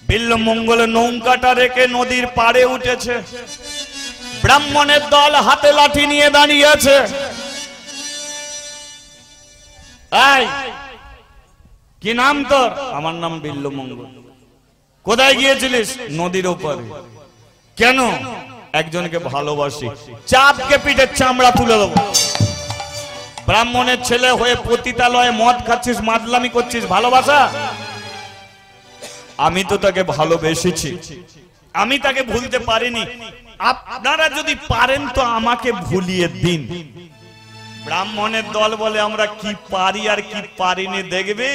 বিল্লমঙ্গল নৌকাটা রেখে নদীর পাড়ে উঠেছে। ব্রাহ্মণের দল হাতে লাঠি নিয়ে দাঁড়িয়ে আছে। কি নাম তোর? আমার নাম বিল্লমঙ্গল। কোথায় গিয়েছিলিস? নদীর ওপারে। কেন? একজনকে ভালোবাসি। চাপকে পিঠের চামড়া তুলে দেবো। ব্রাহ্মণের ছেলে হয়ে পতিতালয়ে মদ খাচ্ছিস, মাদলামি করছিস, ভালোবাসা? আমি তো তাকে ভালোবেসেছি, আমি তাকে ভুলতে পারিনি। আপনারা যদি পারেন তো আমাকে ভুলিয়ে দিন। ব্রাহ্মণের দল বলে আমরা কি পারি আর কি পারিনি দেখবে,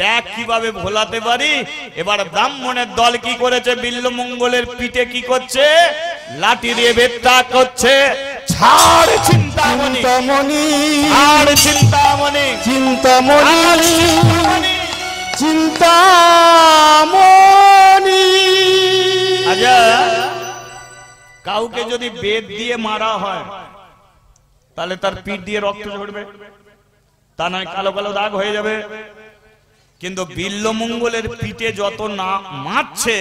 দেখ কিভাবে ভোলাতে পারি। এবার ব্রাহ্মণের দল কি করেছে? বিল্লমঙ্গলের পিঠে কি করছে? লাঠি দিয়ে বেত্তা করছে। ছাড় চিন্তামণি, ছাড় চিন্তামণি, চিন্তামণি, চিন্তামণি। আচ্ছা, কাউকে যদি বেদ দিয়ে মারা হয় তাহলে তার পিঠ দিয়ে রক্ত ঝরবে, তা নয় কালো কালো দাগ হয়ে যাবে। কিন্তু বিল্লমঙ্গলের পিঠে যত নাম মারছে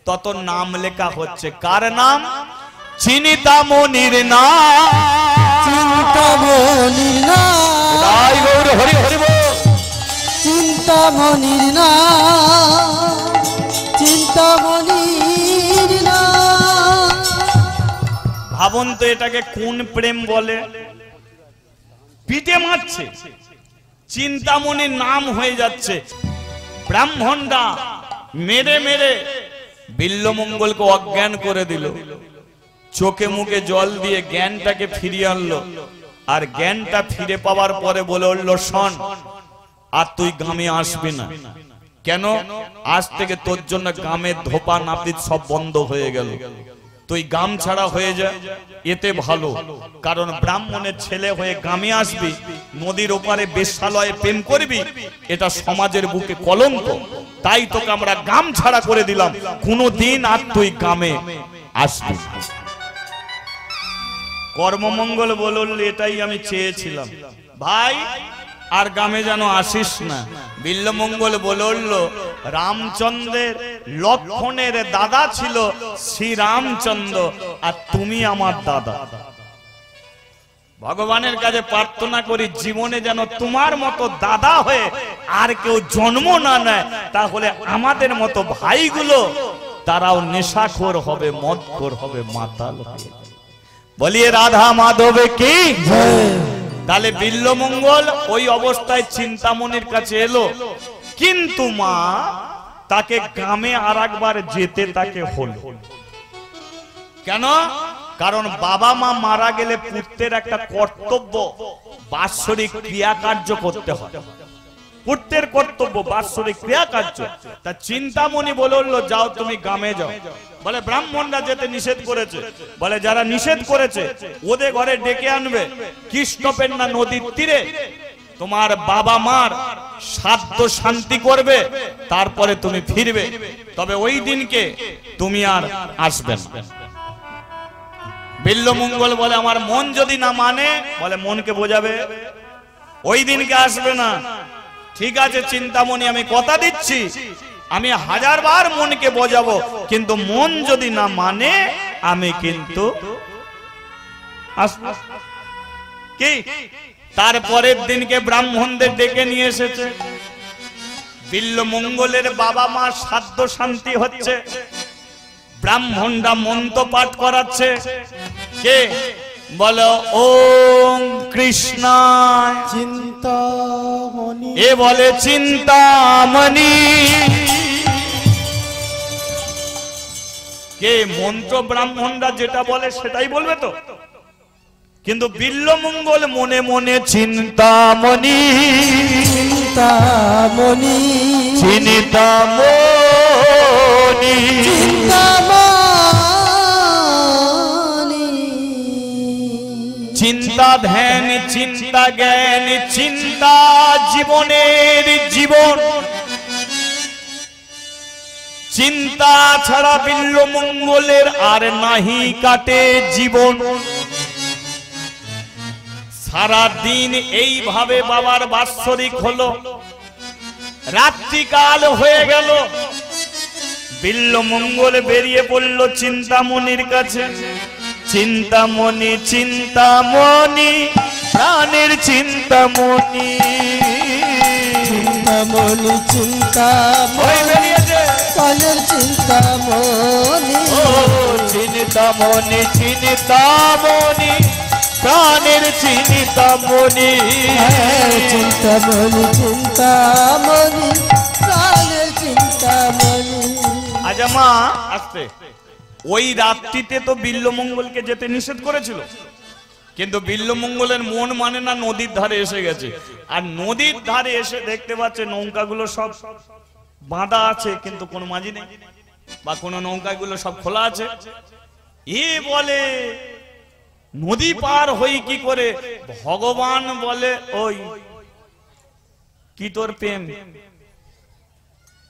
তত নাম লেখা হচ্ছে। কার নাম? চিন্তামণির নাম, চিন্তামণির নাম। হরি হরি বল। চিন্তামণির নাম, চিন্তামণির নাম। ভাবুন তো এটাকে কোন প্রেম বলে? পিঠে মারছে, চিন্তামণির নাম হয়ে যাচ্ছে। ব্রাহ্মণরা মেরে মেরে বিল্লমঙ্গলকে অজ্ঞান করে দিল। চোখে মুখে জল দিয়ে জ্ঞানটাকে ফিরিয়ে আনলো। আর জ্ঞানটা ফিরে পাওয়ার পরে বলে উঠলো, শোন, আর তুই গ্রামে আসবি না। কেন? আজ থেকে তোর জন্য গ্রামের ধোপা নাপিত সব বন্ধ হয়ে গেল। তুই গ্রাম ছাড়া হয়ে যা, এতে ভালো। কারণ ব্রাহ্মণের ছেলে হয়ে গ্রামে আসবি, নদীর ওপারে বেশ্যালয়ে প্রেম করবি, এটা সমাজের বুকে কলঙ্ক। তাই তোকে আমরা গ্রাম ছাড়া করে দিলাম, কোনদিন আর তুই গ্রামে আসবি। কর্মমঙ্গল বলল, এটাই আমি চেয়েছিলাম ভাই, আর গ্রামে যেন আসিস না। বিল্লমঙ্গল বলল, রামচন্দ্রের লক্ষণের দাদা ছিল শ্রী রামচন্দ্র, আর তুমি আমার দাদা। ভগবানের কাছে প্রার্থনা করি জীবনে যেন তোমার মতো দাদা হয়ে আর কেউ জন্ম না নেয়, তাহলে আমাদের মতো ভাইগুলো তারাও নেশাখোর হবে, মদখোর হবে, মাতাল হবে। বলিয়ে রাধা মাধবে কি। তাহলে বিল্লমঙ্গল ওই অবস্থায় চিন্তামণির কাছে এলো, কিন্তু মা তাকে গ্রামে আর একবার যেতে তাকে হলো। কেন? কারণ বাবা মা মারা গেলে পুত্রের একটা কর্তব্য বাৎসরিক ক্রিয়াকার্য করতে হয়। পুত্রের কর্তব্য বাৎসরিক ক্রিয়াকার্য। তা চিন্তামণি বলল, যাও তুমি গ্রামে যাও। বলে ব্রাহ্মণরা যেতে নিষেধ করেছে। বলে যারা নিষেধ করেছে ওদের ঘরে ডেকে আনবে, কৃষ্ণপেন্না নদীর তীরে তোমার বাবা মার শ্রাদ্ধ শান্তি করবে, তারপরে তুমি ফিরবে। তবে ওই দিনকে তুমি আর আসবে না। বিল্লমঙ্গল বলে, আমার মন যদি না মানে, বলে মনকে বোঝাবে, ওই দিনকে আসবে না। ঠিক আছে চিন্তামণি, আমি কথা দিচ্ছি, আমি 1000 বার মনকে বোঝাবো, কিন্তু মন যদি না মানে আমি কিন্তু আসবো। কি? তারপরের দিনকে ব্রাহ্মণদের ডেকে নিয়ে এসেছে। বিল্লমঙ্গলের বাবা মা শ্রাদ্ধ শান্তি হচ্ছে, ব্রাহ্মণরা মন্ত্র পাঠ করাচ্ছে। কে? বলো ওম কৃষ্ণ চিন্তামণি। এ বলে চিন্তামণি। কে? মন্ত্র ব্রাহ্মণরা যেটা বলে সেটাই বলবে তো। কিন্তু বিল্লমঙ্গল মনে মনে চিন্তামণি, চিন্তামণি, চিন্তামণি, চিন্তামণি। চিন্তা ধ্যান, চিন্তা জ্ঞান, চিন্তা জীবনের জীবন। চিন্তা ছাড়া বিল্লমঙ্গলের আর নাহি কাটে জীবন। সারা দিন এইভাবে বাবার বাৎসরিক হলো, রাত্রিকাল হয়ে গেল। বিল্লমঙ্গল বেরিয়ে পড়ল চিন্তামণির কাছে। চিন্তামণি চিন্তামণি প্রাণের চিন্তামণি, চিন্তামণি চিন্তামণি প্রাণের চিন্তামণি, চিন্তামণি চিন্তামণি প্রাণের চিন্তামণি, চিন্তামণি চিন্তামণি প্রাণের চিন্তামণি। আচ্ছা মা আসতে, ওই রাত্রিতে তো বিল্লমঙ্গলকে যেতে নিষেধ করেছিল, কিন্তু বিল্লমঙ্গলের মন মানে না, নদীর ধারে এসে গেছে। আর নদীর ধারে এসে দেখতে পাচ্ছে নৌকাগুলো সব বাঁধা আছে, কিন্তু কোনো মাঝি নেই, বা কোনো নৌকাগুলো সব খোলা আছে। এ বলে নদী পার হই কি করে? ভগবান বলে ওই কি তোর প্রেম,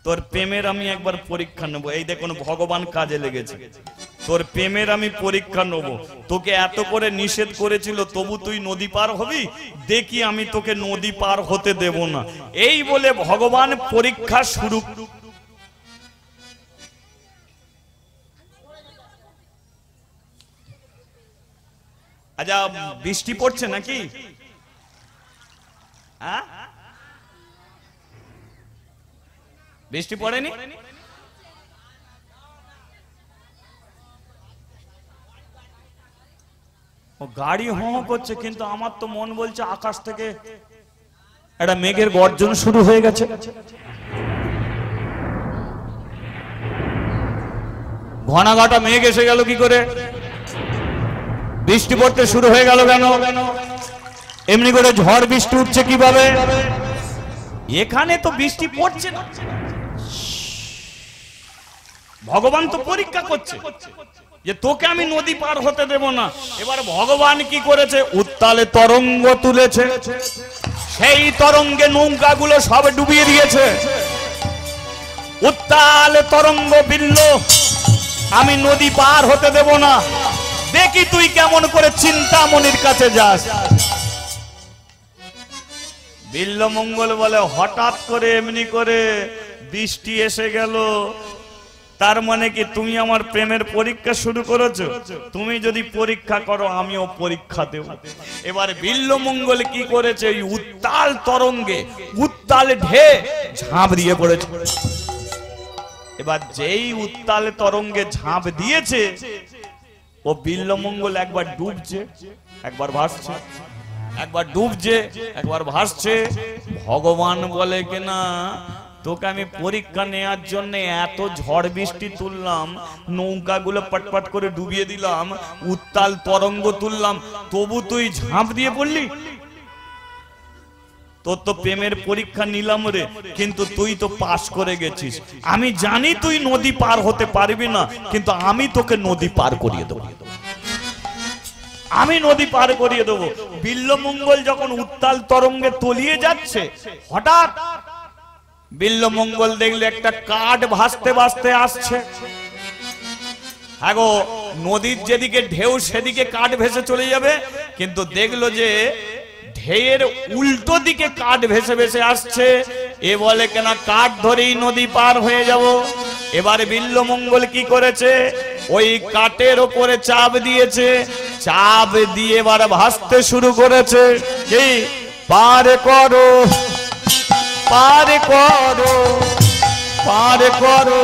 তোর প্রেমের আমি একবার পরীক্ষা নেবো। এই দেখুন ভগবান কাজে লেগেছে, তোর প্রেমের আমি পরীক্ষা নেব। তোকে এত করে নিষেধ করেছিল তবু তুই নদী পার হবি, দেখি আমি তোকে নদী পার হতে দেব না। এই বলে ভগবান পরীক্ষা শুরু। আচ্ছা বৃষ্টি পড়ছে নাকি? হ্যাঁ বৃষ্টি পড়েনি? ও গাড়ি হো করছে, কিন্তু আমার তো মন বলছে আকাশ থেকে একটা মেঘের গর্জন শুরু হয়ে গেছে। ঘনাঘটা মেঘ এসে গেল কি করে? বৃষ্টি পড়তে শুরু হয়ে গেল কেন? এমনি করে ঝড় বৃষ্টি উঠছে কিভাবে? এখানে তো বৃষ্টি পড়ছে না, ভগবান তো পরীক্ষা করছে যে তোকে আমি নদী পার হতে দেব না। এবার ভগবান কি করেছে? উত্তালে তরঙ্গ তুলেছে, সেই তরঙ্গে নৌকাগুলো সব ডুবিয়ে দিয়েছে। উত্তালে তরঙ্গ বিল্ল, আমি নদী পার হতে দেব না, দেখি তুই কেমন করে চিন্তামণির কাছে যাস। বিল্লমঙ্গল বলে হঠাৎ করে এমনি করে বৃষ্টি এসে গেল, তার মানে কি তুমি আমার প্রেমের পরীক্ষা শুরু করেছো? তুমি যদি পরীক্ষা করো আমিও পরীক্ষা দেব। এবার বিল্লমঙ্গল কি করেছে? এই উত্তাল তরঙ্গে, উত্তাল ঢে ঝাঁপ দিয়ে পড়েছে। এবার যেই উত্তাল তরঙ্গে ঝাঁপ দিয়েছে, ও বিল্লমঙ্গল একবার ডুবছে একবার ভাসছে, একবার ডুবছে একবার ভাসছে। ভগবান বলে কিনা তোকে আমি পরীক্ষা নেওয়ার জন্য এত ঝড় বৃষ্টি তুললাম, নৌকাগুলো পটপট করে ডুবিয়ে দিলাম, উত্তাল তরঙ্গ তুললাম, তবু তুই ঝাঁপ দিয়ে পড়লি। তোর তো প্রেমের পরীক্ষা নিলাম রে, কিন্তু তুই তো পাস করে গেছিস। আমি জানি তুই নদী পার হতে পারবি না, কিন্তু আমি তোকে নদী পার করিয়ে দেবো, আমি নদী পার করিয়ে দেবো। বিল্লমঙ্গল যখন উত্তাল তরঙ্গে তলিয়ে যাচ্ছে, হঠাৎ বিল্লমঙ্গল দেখলে একটা কাঠ ভাসতে ভাসতে আসছে। হ্যাঁ গো, নদীর যেদিকে ঢেউ সেদিকে কাঠ ভেসে চলে যাবে, কিন্তু দেখলো যে ঢেউয়ের উল্টো দিকে কাঠ ভেসে ভেসে আসছে। এ বলে কেনা কাঠ ধরেই নদী পার হয়ে যাব। এবারে বিল্লমঙ্গল কি করেছে? ওই কাঠের ওপরে চাপ দিয়েছে, চাপ দিয়ে এবার ভাসতে শুরু করেছে। কি পার করো পার করো পার করো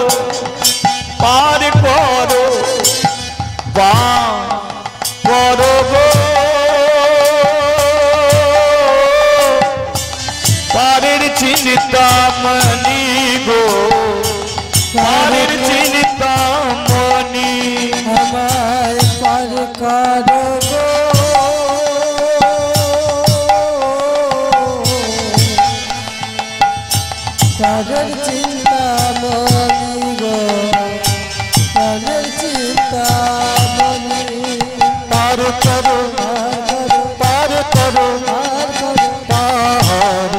পার করো বা করো গো, পারের চিন্তামণি গো, পারের চিন্তামণি, আমায় পার করো গো, পারের চিন্তামণি গো, পারের চিন্তামণি, পার করো পার করো পার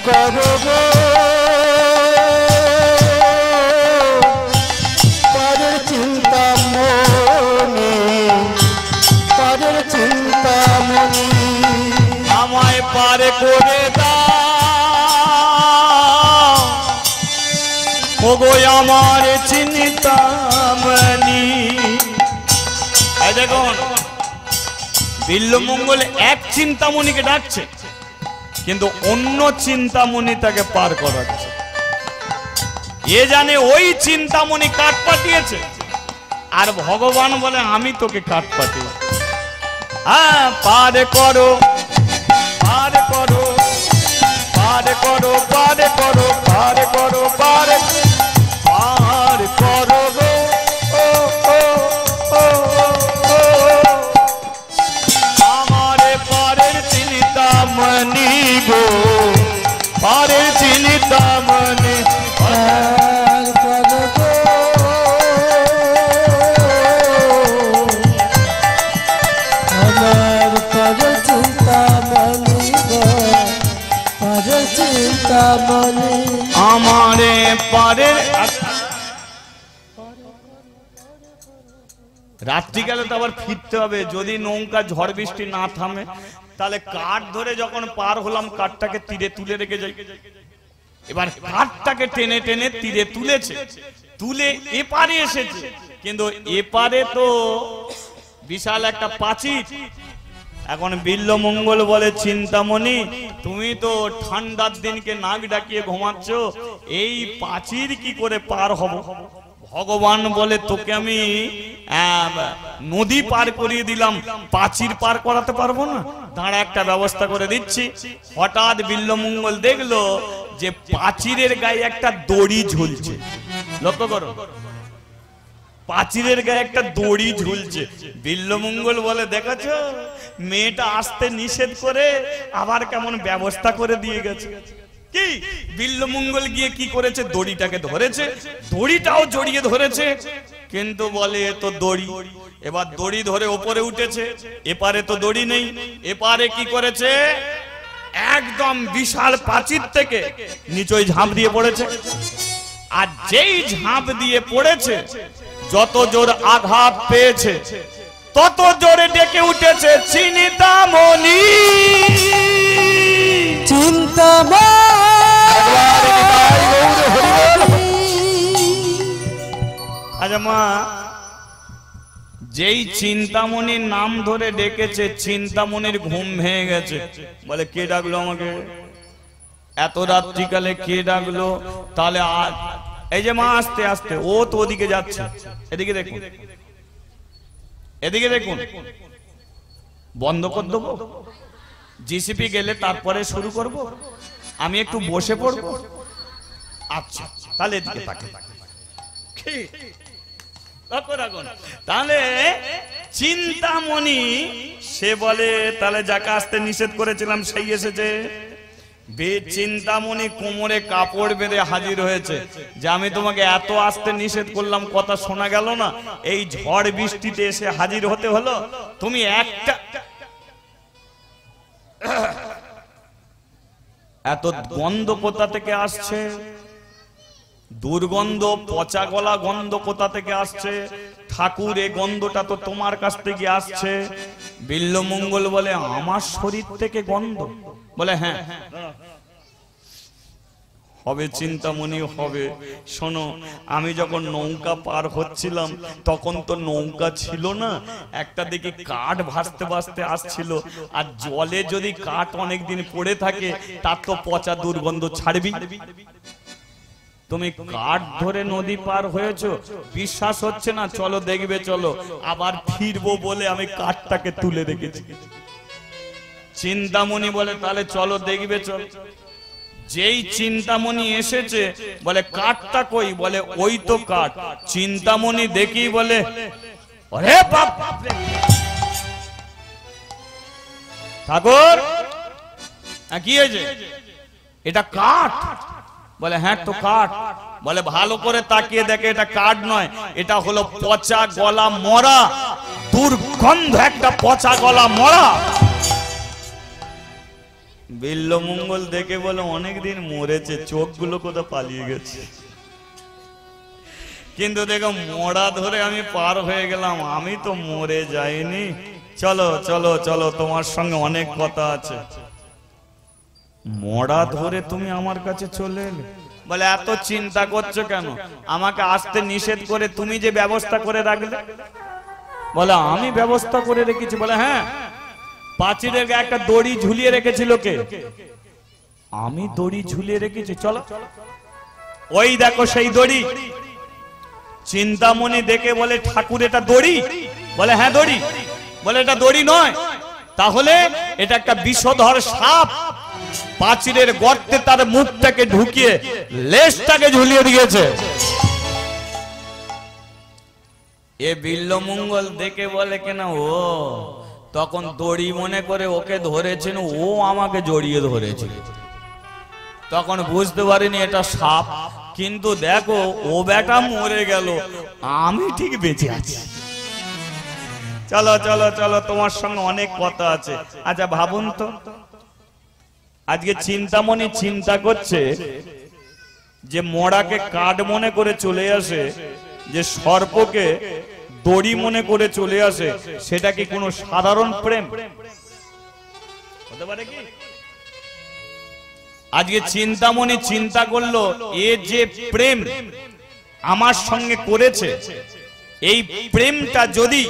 করো গো, পারের চিন্তামণি, পারের চিন্তামণি, আমায় পার করে দাও ও ওগো আমার চিন্তামণি। এই দেখুন বিল্লমঙ্গল এক চিন্তামণিকে ডাকছে, কিন্তু অন্য চিন্তামণি তাকে পার করাচ্ছে। এ জানে ওই চিন্তামণি কাঠ পাঠিয়েছে, আর ভগবান বলে আমি তোকে কাঠ পাঠিয়েছি। হ্যাঁ, পার করো পার করো পার করো পার করো পার করো পার পার করো গো ও ও ও ও আমারে পারের চিন্তামণি গো, পারের চিন্তামণি। পার করো গো আমার পারের চিন্তামণি গো, পারের চিন্তামণি। আমারে পারের। রাত্রিকালে তো আবার ফিরতে হবে, যদি নৌকা ঝড় বৃষ্টি না থামে তাহলে কাঠ ধরে যখন পার হলাম কাঠটাকে তীরে তুলে রেখে যাই। এবার কাঠটাকে টেনে টেনে তীরে তুলেছে, তুলে এপারে এসেছে, কিন্তু এপারে তো বিশাল একটা প্রাচীর। এখন বিল্লমঙ্গল বলে চিন্তামণি তুমি তো ঠান্ডার দিনকে নাক ডাকিয়ে ঘুমাচ্ছ, এই প্রাচীর কি করে পার হব? ভগবান বলে তোকে আমি নদী পার করিয়ে দিলাম, প্রাচীর পার করাতে পারবো না, দাঁড়া একটা ব্যবস্থা করে দিচ্ছি। হঠাৎ বিল্লমঙ্গল দেখলো যে প্রাচীরের গায়ে একটা দড়ি ঝুলছে। লক্ষ্য করো, প্রাচীরের গায়ে একটা দড়ি ঝুলছে। বিল্লমঙ্গল বলে দেখেছো মেয়েটা আসতে নিষেধ করে আবার কেমন ব্যবস্থা করে দিয়ে গেছে। কি বিল্লমঙ্গল গিয়ে কি করেছে, দড়িটাকে ধরেছে, দড়িটাও জড়িয়ে ধরেছে, কিন্তু বলে এ তো দড়ি। এবার দড়ি ধরে ওপরে উঠেছে, এপারে তো দড়ি নেই। এপারে কি করেছে, একদম বিশাল প্রাচীর থেকে নিচে ঝাঁপ দিয়ে পড়েছে। আর যেই ঝাঁপ দিয়ে পড়েছে যত জোর আঘাত পেয়েছে তত জোরে ডেকে উঠেছে চিন্তামণি। আচ্ছা মা, যেই চিন্তামণির নাম ধরে ডেকেছে চিন্তামণির ঘুম ভেঙে গেছে। বলে কে ডাকলো আমাকে এত রাত্রিকালে, কে ডাকলো? তাহলে এই যে মা আস্তে আস্তে, ও তো ওদিকে যাচ্ছে, এদিকে দেখুন, এদিকে দেখুন, বন্ধ করে দেবো, জিসিপি গেলে তারপরে শুরু করব, আমি একটু বসে পড়বো। আচ্ছা তাহলে এদিকে তাকে তাহলে চিন্তামণি সে বলে তাহলে যাকে আসতে নিষেধ করেছিলাম সেই এসেছে। চিন্তামণি কোমরে কাপড় বেঁধে হাজির হয়েছে যে আমি তোমাকে এত আসতে নিষেধ করলাম, কথা শোনা গেল না, এই ঝড় বৃষ্টিতে এসে হাজির হতে হলো। তুমি একটা এত গন্ধ কোথা থেকে আসছে, দুর্গন্ধ পচা গলা গন্ধ কোথা থেকে আসছে? ঠাকুর এই গন্ধটা তো তোমার কাছ থেকে আসছে। বিল্লমঙ্গল বলে আমার শরীর থেকে গন্ধ? বলে হ্যাঁ হবে চিন্তামণি হবে। শোনো, আমি যখন নৌকা পার হচ্ছিলাম তখন তো নৌকা ছিল না, একটা দিকে কাঠ ভাসতে ভাসতে আসছিল, আর জলে যদি কাঠ অনেকদিন পড়ে থাকে তার তো পচা দুর্গন্ধ ছাড়বি। তুমি কাঠ ধরে নদী পার হয়েছো, বিশ্বাস হচ্ছে না? চলো দেখবে, চলো। আবার ফিরবো বলে আমি কাঠটাকে তুলে রেখেছি। চিন্তামণি বলে তাহলে চলো দেখবে, চলো। যেই চিন্তামণি এসেছে বলে কাঠটা কই? বলে ওই তো কাঠ। চিন্তামণি দেখি বলে আরে বাপ রে ঠাকুর, কি হয়েছে? এটা কাঠ। বলে হ্যাঁ তো কাঠ। বলে ভালো করে তাকিয়ে দেখে এটা কাঠ নয়, এটা হলো পচা গলা মরা, দুর্গন্ধ একটা পচা গলা মরা। বিল্লমঙ্গল দেখে বলে অনেকদিন মরেছে, চোখগুলো কোথাও পালিয়ে গেছে। কিন্তু দেখো মরা ধরে আমি পার হয়ে গেলাম, আমি তো মরে যাইনি। চলো চলো চলো, তোমার সঙ্গে অনেক কথা আছে। মরা ধরে তুমি আমার কাছে চলে এলে? বলে এত চিন্তা করছো কেন? আমাকে আসতে নিষেধ করে তুমি যে ব্যবস্থা করে রাখলে। বলে আমি ব্যবস্থা করে রেখেছি। বলে হ্যাঁ, পাঁচিলের গায়ে একটা দড়ি ঝুলিয়ে রেখেছিল কে? আমি দড়ি ঝুলিয়ে রেখেছি। চলো ওই দেখো সেই দড়ি। চিন্তামণি দেখে বলে ঠাকুর এটা দড়ি? বলে হ্যাঁ দড়ি। বলে এটা দড়ি নয়, তাহলে এটা একটা বিষধর সাপ পাঁচিলের গর্তে তার মুখটাকে ঢুকিয়ে লেজটাকে ঝুলিয়ে দিয়েছে। এ বিল্লমঙ্গল দেখে বলে কেন ও তখন দড়ি মনে করে ওকে ধরেছেন, ও আমাকে জড়িয়ে ধরেছিল। তখন বুঝতে পারিনি এটা সাপ, কিন্তু দেখো ও বেটা মরে গেল, আমি ঠিক বেঁচে আছি। চলো চলো চলো, তোমার সঙ্গে অনেক কথা আছে। আচ্ছা ভাবুন তো, আজকে চিন্তামণি চিন্তা করছে যে মরাকে কাঠ মনে করে চলে আসে, যে সর্পকে দড়ি মনে করে চলে আসে, সেটা কি কোনো সাধারণ প্রেম হতে পারে কি? আজকে চিন্তামণি চিন্তা করলো এ যে প্রেম আমার সঙ্গে করেছে, এই প্রেমটা যদি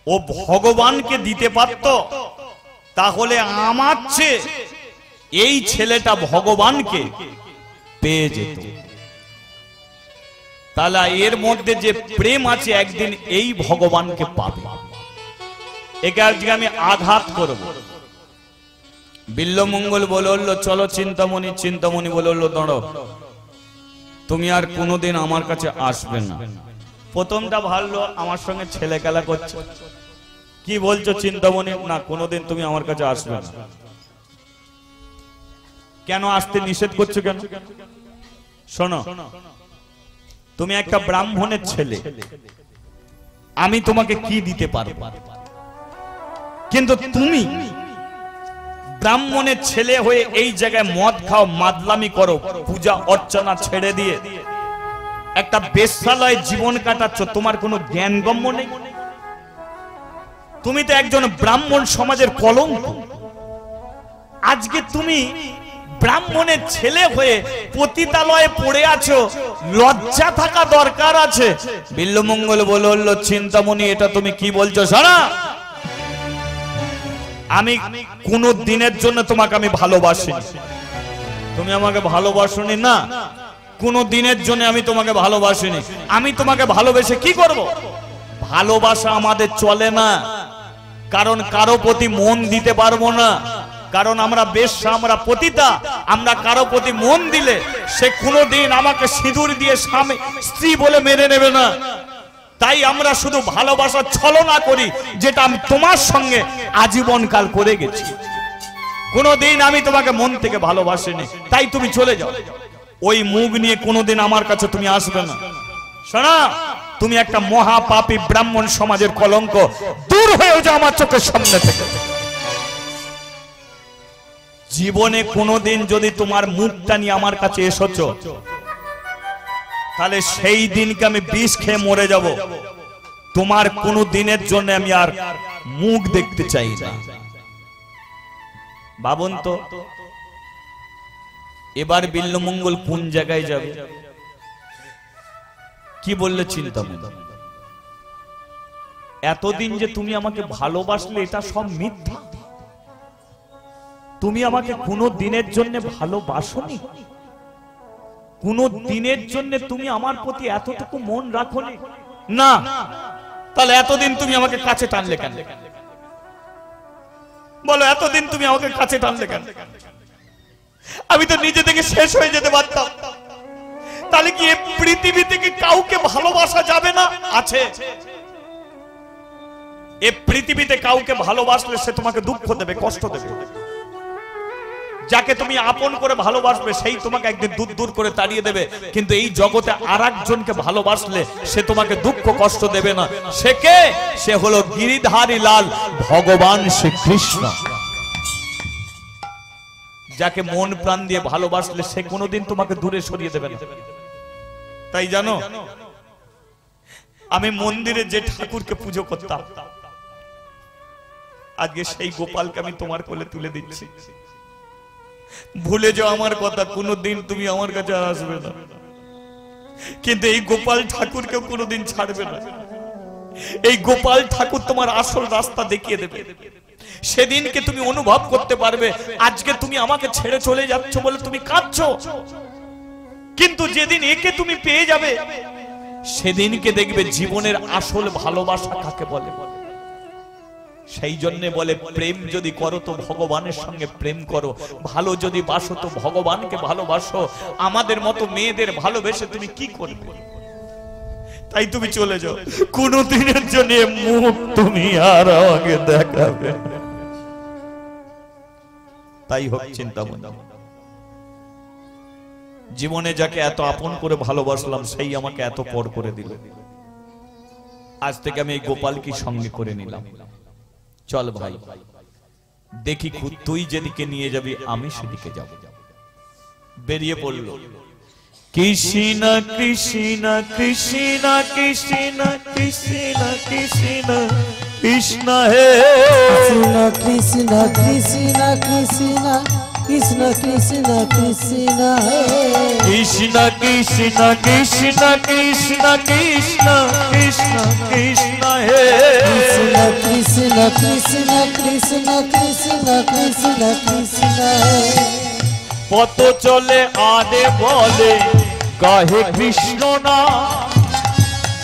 ও ভগবানকে দিতে পারত, তাহলে আমার চেয়ে এই ছেলেটা ভগবানকে পেয়ে যেত। তাহলে এর মধ্যে যে প্রেম আছে একদিন এই ভগবানকে পাবে। একে আজকে আমি আঘাত করব। বিল্লমঙ্গল বলল চলো চিন্তামণি। চিন্তামণি বলল দাঁড়ো, তুমি আর কোনোদিন আমার কাছে আসবে না। প্রথমটা ভাবলো আমার সঙ্গে ছেলে খেলা করছে। কি বলছো চিন্তামণি? না, কোনোদিন তুমি আমার কাছে আসবে না। কেন আসতে নিষেধ করছো কেন? শোনো, তুমি একটা ব্রাহ্মণের ছেলে, আমি তোমাকে কি দিতে পারবো? কিন্তু তুমি ব্রাহ্মণের ছেলে হয়ে এই জায়গায় মদ খাও, মাদলামি করো, পূজা অর্চনা ছেড়ে দিয়ে একটা বেশ্যালয়ে জীবন কাটাচ্ছ, তোমার কোনো জ্ঞান গম্য নেই। তুমি তো একজন ব্রাহ্মণ সমাজের কলঙ্ক। আজকে তুমি ব্রাহ্মণের ছেলে হয়ে পতিতালয়ে পড়ে আছো, লজ্জা থাকা দরকার আছে। বিল্লমঙ্গল বলল চিন্তামণি এটা তুমি কি বলছো? শোনা, আমি কোন দিনের জন্য তোমাকে আমি ভালোবাসিনি। তুমি আমাকে ভালোবাসনি না, কোন দিনের জন্য আমি তোমাকে ভালোবাসিনি। আমি তোমাকে ভালোবেসে কি করব? ভালোবাসা আমাদের চলে না, কারণ কারো প্রতি মন দিতে পারবো না, কারণ আমরা বেশ্যা, আমরা পতিতা। আমরা কারো প্রতি মন দিলে সে কোনোদিন আমাকে সিঁদুর দিয়ে স্বামী স্ত্রী বলে মেনে নেবে না। তাই আমরা শুধু ভালোবাসার ছলনা করি, যেটা আমি তোমার সঙ্গে আজীবন কাল করে গেছি। কোনোদিন আমি তোমাকে মন থেকে ভালোবাসিনি, তাই তুমি চলে যাও। ওই মুখ নিয়ে কোনোদিন আমার কাছে তুমি আসবে না। শোনা, তুমি একটা মহাপাপী ব্রাহ্মণ সমাজের কলঙ্ক, দূর হয়ে যাও আমার চোখের সামনে থেকে। জীবনে কোনোদিন যদি তোমার মুখটা নিয়ে আমার কাছে এসেছো, তাহলে সেই দিনকে আমি বিষ খেয়ে মরে যাব। তোমার কোনো দিনের জন্য আমি আর মুখ দেখতে চাই না। ভাবুন তো, এবার বিল্লমঙ্গল কোন জায়গায় যাবে? কি বললে চিন্তামণি? এতদিন যে তুমি আমাকে ভালোবাসলে এটা সব মিথ্যা। তুমি আমাকে কোনো দিনের জন্য ভালোবাসোনি, কোনো দিনের জন্য তুমি আমার প্রতি এতটুকু মন রাখোনি না। তাহলে এতদিন তুমি আমাকে কাছে টানলে কেন? বলো, এতদিন তুমি আমাকে কাছে টানলে কেন? আমি তো নিজে থেকে শেষ হয়ে যেতে পারতাম। তাহলে কি এই পৃথিবী থেকে কাউকে ভালোবাসা যাবে না? আছে। এই পৃথিবীতে কাউকে ভালোবাসলে সে তোমাকে দুঃখ দেবে, কষ্ট দেবে। যাকে তুমি আপন করে ভালোবাসবে সেই তোমাকে একদিন দূর দূর করে তাড়িয়ে দেবে। কিন্তু এই জগতে আরেকজনকে ভালোবাসলে সে তোমাকে দুঃখ কষ্ট দেবে না। সে কে? সে হলো গিরিধারী লাল ভগবান শ্রীকৃষ্ণ। যাকে মন প্রাণ দিয়ে ভালোবাসলে সে কোনোদিন তোমাকে দূরে সরিয়ে দেবে না। তাই জানো, আমি মন্দিরে যে ঠাকুরকে পুজো করতাম, আজকে সেই গোপালকে আমি তোমার কোলে তুলে দিচ্ছি। ভুলে যাও আমার কথা, কোনোদিন তুমি আমার কাছে আর আসবে না, কিন্তু এই গোপাল ঠাকুরকে কোনোদিন ছাড়বে না। এই গোপাল ঠাকুর তোমার আসল রাস্তা দেখিয়ে দেবে। সেদিনকে তুমি অনুভব করতে পারবে আজকে তুমি আমাকে ছেড়ে চলে যাচ্ছ বলে তুমি কাঁদছো, কিন্তু যেদিন একে তুমি পেয়ে যাবে সেদিনকে দেখবে জীবনের আসল ভালোবাসা কাকে বলে। সেই জন্য বলে প্রেম যদি করো তো ভগবানের সঙ্গে প্রেম করো, ভালো যদি বাসো তো ভগবানকে ভালোবাসো। আমাদের মতো মেয়েদের ভালোবেসে তুমি কি করবে? তাই তুমি চলে যাও, কোনদিনের জন্য মুখ তুমি আর আমাকে দেখাবে। তাই হোক চিন্তা মনে, জীবনে যাকে এত আপন করে ভালোবাসলাম সেই আমাকে এত পর করে দিল। আজ থেকে আমি এই গোপালকে সঙ্গে করে নিলাম। চল ভাই দেখি তুই যেদিকে নিয়ে যাবি আমি সেদিকে যাব। বেরিয়ে পড়ল। কৃষ্ণ কৃষ্ণ কৃষ্ণ কৃষ্ণ কৃষ্ণ কৃষ্ণ কৃষ্ণ হে কৃষ্ণ কৃষ্ণ কৃষ্ণ কৃষ্ণ কৃষ্ণ কৃষ্ণ হে কৃষ্ণ কৃষ্ণ কৃষ্ণ কৃষ্ণ কৃষ্ণ কৃষ্ণ কৃষ্ণ হে কৃষ্ণ কৃষ্ণ কৃষ্ণ কৃষ্ণ কৃষ্ণ কৃষ্ণ কৃষ্ণ হে পত চলে আদে বলে গাহে কৃষ্ণ নাম,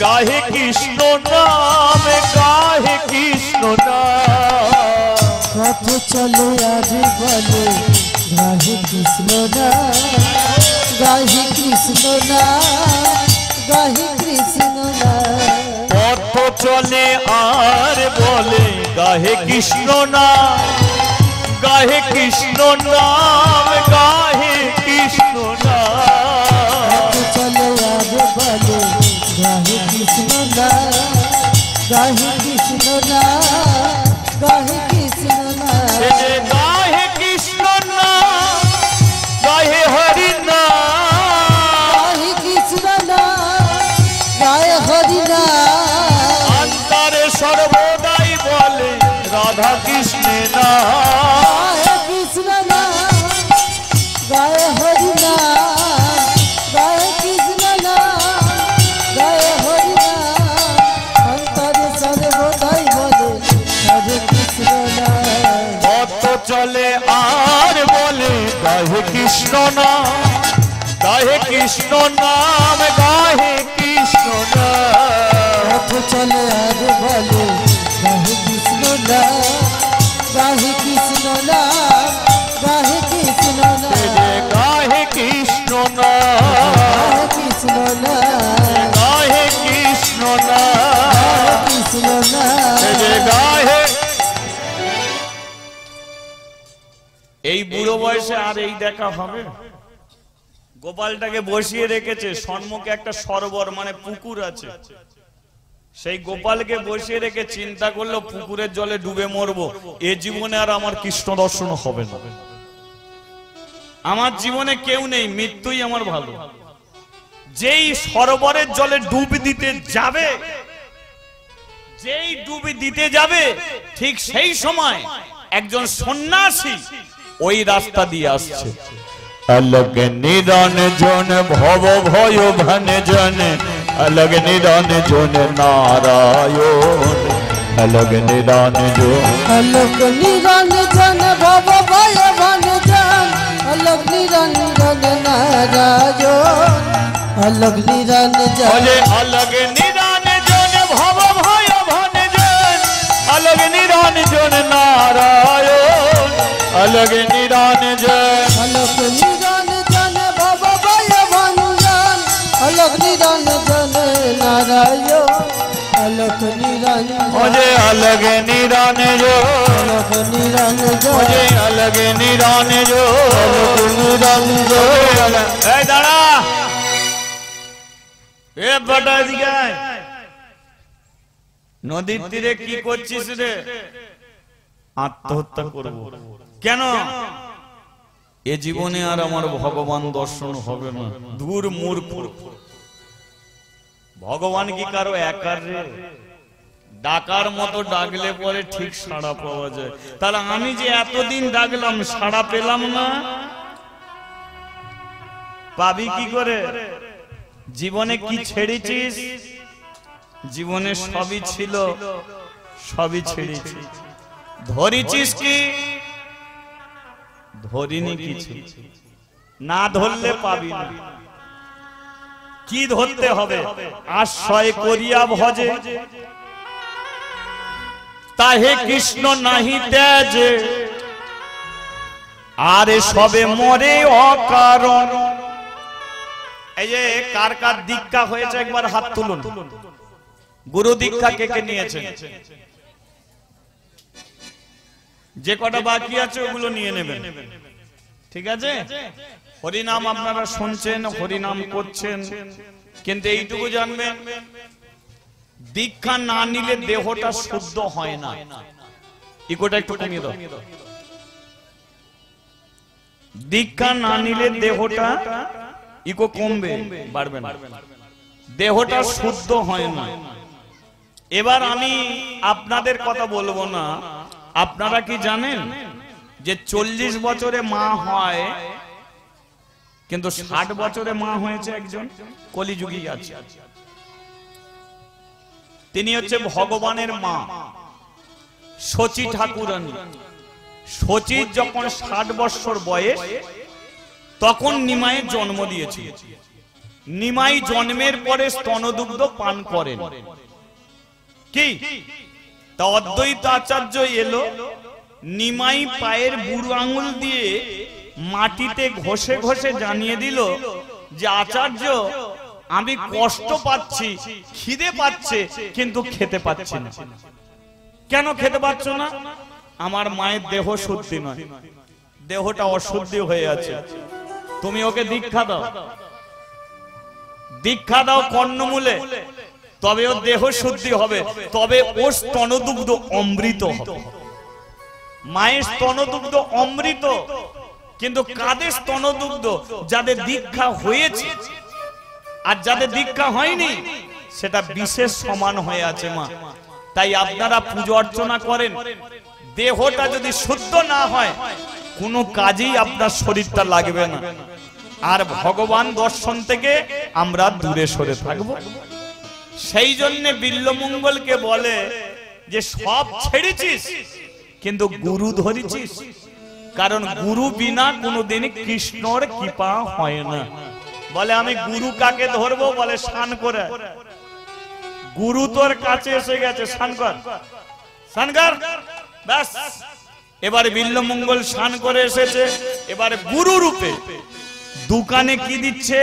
গাহে কৃষ্ণ নাম, গাহে কৃষ্ণ নাম। পথ চলে আদে বলে গাহে কৃষ্ণ নাম, গাহে কৃষ্ণ নাম, গাহে কৃষ্ণ নাম। পথ চলে আর বলে গাহে কৃষ্ণ নাম, গাহে কৃষ্ণ নাম, গাহে কৃষ্ণ নাম। চলে আগে বলে গাহে কৃষ্ণ নাম, গাহে কৃষ্ণ নাম, গাহে কৃষ্ণ নাম। গাহে কৃষ্ণ নাম, গাহে হরি নাম, গাহে কৃষ্ণ নাম, গাহে হরি নাম। অন্তরে সর্বদাই বলে রাধা কৃষ্ণের নাম। গাহে কৃষ্ণ নাম, গাহে হরি নাম, গাহে কৃষ্ণ নাম, গাহে হরি নাম। অন্তরে সর্বদাই বলে হরে কৃষ্ণ নাম। পথ চলে আর বলে গাহে কৃষ্ণ নাম, গাহে কৃষ্ণ নাম, গাহে কৃষ্ণ নাম। পথ চলে আর বলে গাহে কৃষ্ণ নাম, গাহে কৃষ্ণ নাম, গাহে কৃষ্ণ নাম। গাহে কৃষ্ণ নাম, গাহে কৃষ্ণ নাম, গাহে কৃষ্ণ নাম, কৃষ্ণ নাম। গাহে। এই বুড়ো বয়সে আর এই দেখা হবে? গোপালটাকে বসিয়ে রেখেছে, সম্মুখে একটা সরোবর মানে পুকুর আছে। সেই গোপালকে বসিয়ে রেখে চিন্তা করলো পুকুরের জলে ডুবে মরবো, এ জীবনে আর আমার কৃষ্ণ দর্শন হবে না। আমার জীবনে কেউ নেই, মৃত্যুই আমার ভালো। যেই সরোবরের জলে ডুব দিতে যাবে, যেই ডুবি দিতে যাবে ঠিক সেই সময় একজন সন্ন্যাসী ওই রাস্তা দিয়ে আসছে। अलग निरंजन भव भय भंजन, अलग निरंजन नारायण, अलग निरंजन, अलग निरंजन भव भय भंजन, अलग निरंजन नारायण, अलग निरंजन। अरे अलग निरंजन भव भय भंजन, अलग निरंजन नारायण, अलग निरंजन, अलग निरंजन भव भय भंजन, अलग निरंजन नारायण, अलग निरंजन। मुझे अलग निरंजन, अलग निरंजन, मुझे अलग निरंजन, अलग निरंजन। ए दाड़ा, ए बटा दिया নদীর তীরে কি করছিস রে? আত্মহত্যা করব। কেন? এ জীবনে আর আমার ভগবান দর্শন হবে না। দূর মূর্খ। ভগবান কি কারো একার রে? ডাকার মতো ডাকলে পরে ঠিক সাড়া পাওয়া যায়। তাহলে আমি যে এতদিন ডাকলাম সাড়া পেলাম না, পাবি কি করে? জীবনে কি ছেড়েছিস? জীবনে সবই ছিল, সবই ছেড়েছিস। ধরেছিস কি? ধরিনি কিছু। না ধরলে পাবি না। কি ধরতে হবে? আশ্রয় করিয়া ভজে তাহে কৃষ্ণ নাহি তেজে, আরে সবে মরে অকারণ। এই যে কার কার দীক্ষা হয়েছে একবার হাত তুলুন। গুরু দীক্ষা কে কে নিয়েছে? যে কটা বাকি আছে ওগুলো নিয়ে নেবেন, ঠিক আছে? হরিনাম আপনারা শুনছেন, হরিনাম করছেন, কিন্তু এইটুকু জানবেন দীক্ষা না নিলে দেহটা শুদ্ধ হয় না। ইকোটা একটু কমিয়ে দাও। দীক্ষা না নিলে দেহটা ইকো কমবে, বাড়বে না, দেহটা শুদ্ধ হয় না। এবার আমি আপনাদের কথা বলবো না। আপনারা কি জানেন যে 40 বছরে মা হয়, কিন্তু 60 বছরে মা হয়েছে একজন কলিযুগী আছে। তিনি হচ্ছে ভগবানের মা শচী ঠাকুরানী। শচীর যখন 60 বছর বয়স, তখন নিমাইয়ের জন্ম দিয়েছে। নিমাই জন্মের পরে স্তনদুগ্ধ পান করেন। কি তা অদ্বৈত আচার্য এলো, নিমাই পায়ের বুড়ো আঙুল দিয়ে মাটিতে ঘষে ঘষে জানিয়ে দিল যে আচার্য, আমি কষ্ট পাচ্ছি, খিদে পাচ্ছে, কিন্তু খেতে পাচ্ছি না। কেন খেতে পাচ্ছ না? আমার মায়ের দেহ শুদ্ধি নয়, দেহটা অশুদ্ধি হয়ে আছে। তুমি ওকে দীক্ষা দাও, দীক্ষা দাও কর্ণমূলে, তবে ওর দেহ শুদ্ধি হবে, তবে ওর স্তনদুগ্ধ অমৃত হবে। মায়ের স্তনদুগ্ধ অমৃত। কিন্তু কাদের স্তনদুগ্ধ? যাদের দীক্ষা হয়েছে, আর যাদের দীক্ষা হয়নি সেটা বিশেষ সমান হয়ে আছে মা। তাই আপনারা পুজো অর্চনা করেন, দেহটা যদি শুদ্ধ না হয় কোনো কাজেই আপনার শরীরটা লাগবে না, আর ভগবান দর্শন থেকে আমরা দূরে সরে থাকবো। সেই জন্য বিল্বমঙ্গলকে বলে যে সব ছেড়েছিস কিন্তু গুরু ধরেছিস, কারণ গুরু বিনা কোনোদিন কৃষ্ণর কৃপা হয় না। বলে আমি গুরু কাকে ধরবো? বলে স্নান করে। গুরু তোর কাছে এসে গেছে, স্নান কর, স্নান কর, ব্যাস। এবারে বিল্বমঙ্গল স্নান করে এসেছে, এবারে গুরু রূপে দোকানে কি দিচ্ছে?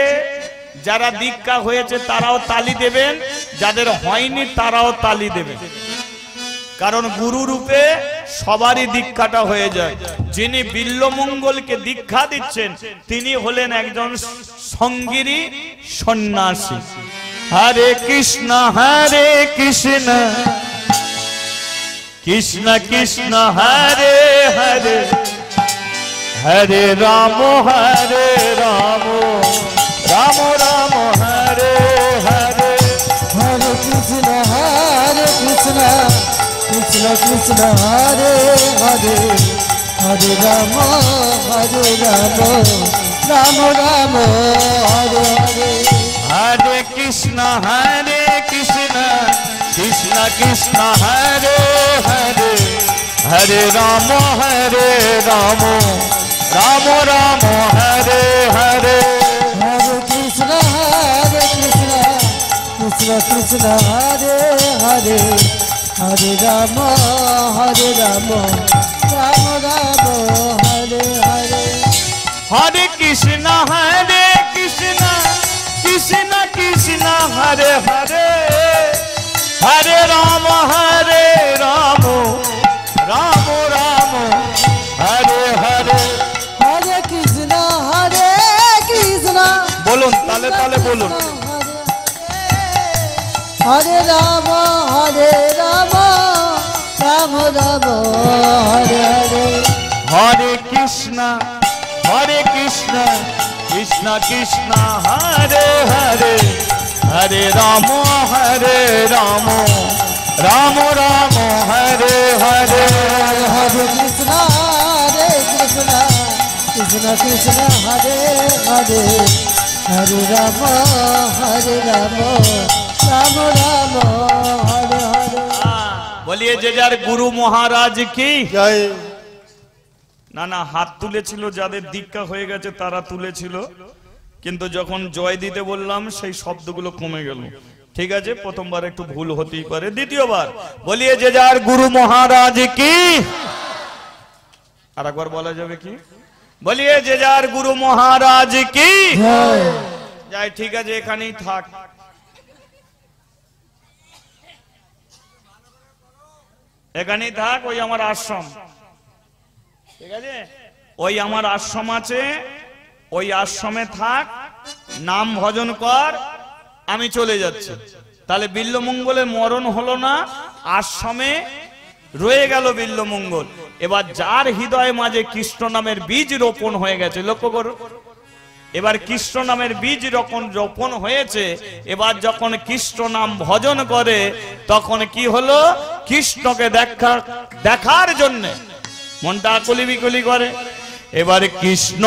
যারা দীক্ষা হয়েছে তারাও তালি দেবেন, যাদের হয়নি তারাও তালি দেবেন, কারণ গুরু রূপে সবারই দীক্ষাটা হয়ে যায়। যিনি বিল্বমঙ্গলকে দীক্ষা দিচ্ছেন তিনি হলেন একজন সঙ্গীরী সন্ন্যাসী। হরে কৃষ্ণ কৃষ্ণ কৃষ্ণ হরে হরে, হরে রাম রাম রাম হরে হরে। হরে কৃষ্ণ কৃষ্ণ কৃষ্ণ হরে হরে, হরে রাম রাম রাম হরে হরে। হরে কৃষ্ণ কৃষ্ণ কৃষ্ণ হরে হরে, হরে রাম রাম রাম হরে হরে। হরে কৃষ্ণ কৃষ্ণ কৃষ্ণ হরে হরে, হরে রাম রাম রাম হরে হরে। হরে কৃষ্ণ কৃষ্ণ কৃষ্ণ হরে হরে, হরে রাম রাম রাম হরে হরে। হরে কৃষ্ণ বলুন, তালে তালে বলুন। হরে রাম রাম রাম হরে হরে। হরে কৃষ্ণ কৃষ্ণ কৃষ্ণ হরে হরে, হরে রাম রাম রাম হরে হরে। হরে কৃষ্ণ কৃষ্ণ কৃষ্ণ হরে হরে, হরে রাম রাম রাম হরে হরে। বলিয়ে যে যার গুরু মহারাজ কি জয়। না না, হাত তুলেছিল যাদের দীক্ষা হয়ে গেছে তারা তুলেছিল, কিন্তু যখন জয় দিতে বললাম সেই শব্দগুলো কমে গেল। ঠিক আছে, প্রথমবার একটু ভুল হতেই পারে, দ্বিতীয়বার বলিয়ে যে যার গুরু মহারাজ কি। আর একবার বলা যাবে কি? বলিয়ে যে যার গুরু মহারাজ কি। যাই, ঠিক আছে, এখানেই থাক। এখানেই থাক, ওই আমার আশ্রম। ঠিক আছে, ওই আমার আশ্রম আছে, ওই আশ্রমে থাক, নাম ভজন কর, আমি চলে যাচ্ছি। তাহলে বিল্লমঙ্গলে মরণ হলো না, আশ্রমে রয়ে গেল বিল্লমঙ্গল। এবার যার হৃদয় মাঝে কৃষ্ণ নামের বীজ রোপণ হয়ে গেছে, লক্ষ্য করো, এবার কৃষ্ণ নামের বীজ রোপণ হয়েছে, এবার যখন কৃষ্ণ নাম ভজন করে তখন কি হলো, কৃষ্ণকে দেখার জন্য মনটা আকুলি বিকুলি করে। এবার কৃষ্ণ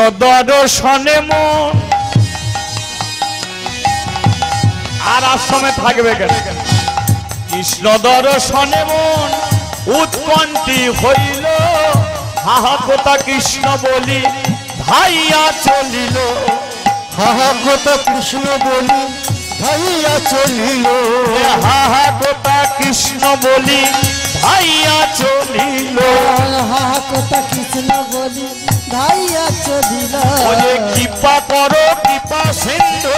দর্শনে মন আর আশ্রমে থাকবে কেন? কৃষ্ণ দর্শনে মন উৎকণ্ঠী হইল, হাহা কথা কৃষ্ণ বলি ভাইয়া চলিল। হাহা কথা কৃষ্ণ বলি ভাইয়া চলিল। হাহা কথা কৃষ্ণ বলি ভাইয়া চলিল। হাহা কথা কৃষ্ণ বলি ভাইয়া চলিল। বলে কৃপা করো কৃপা সিন্ধু,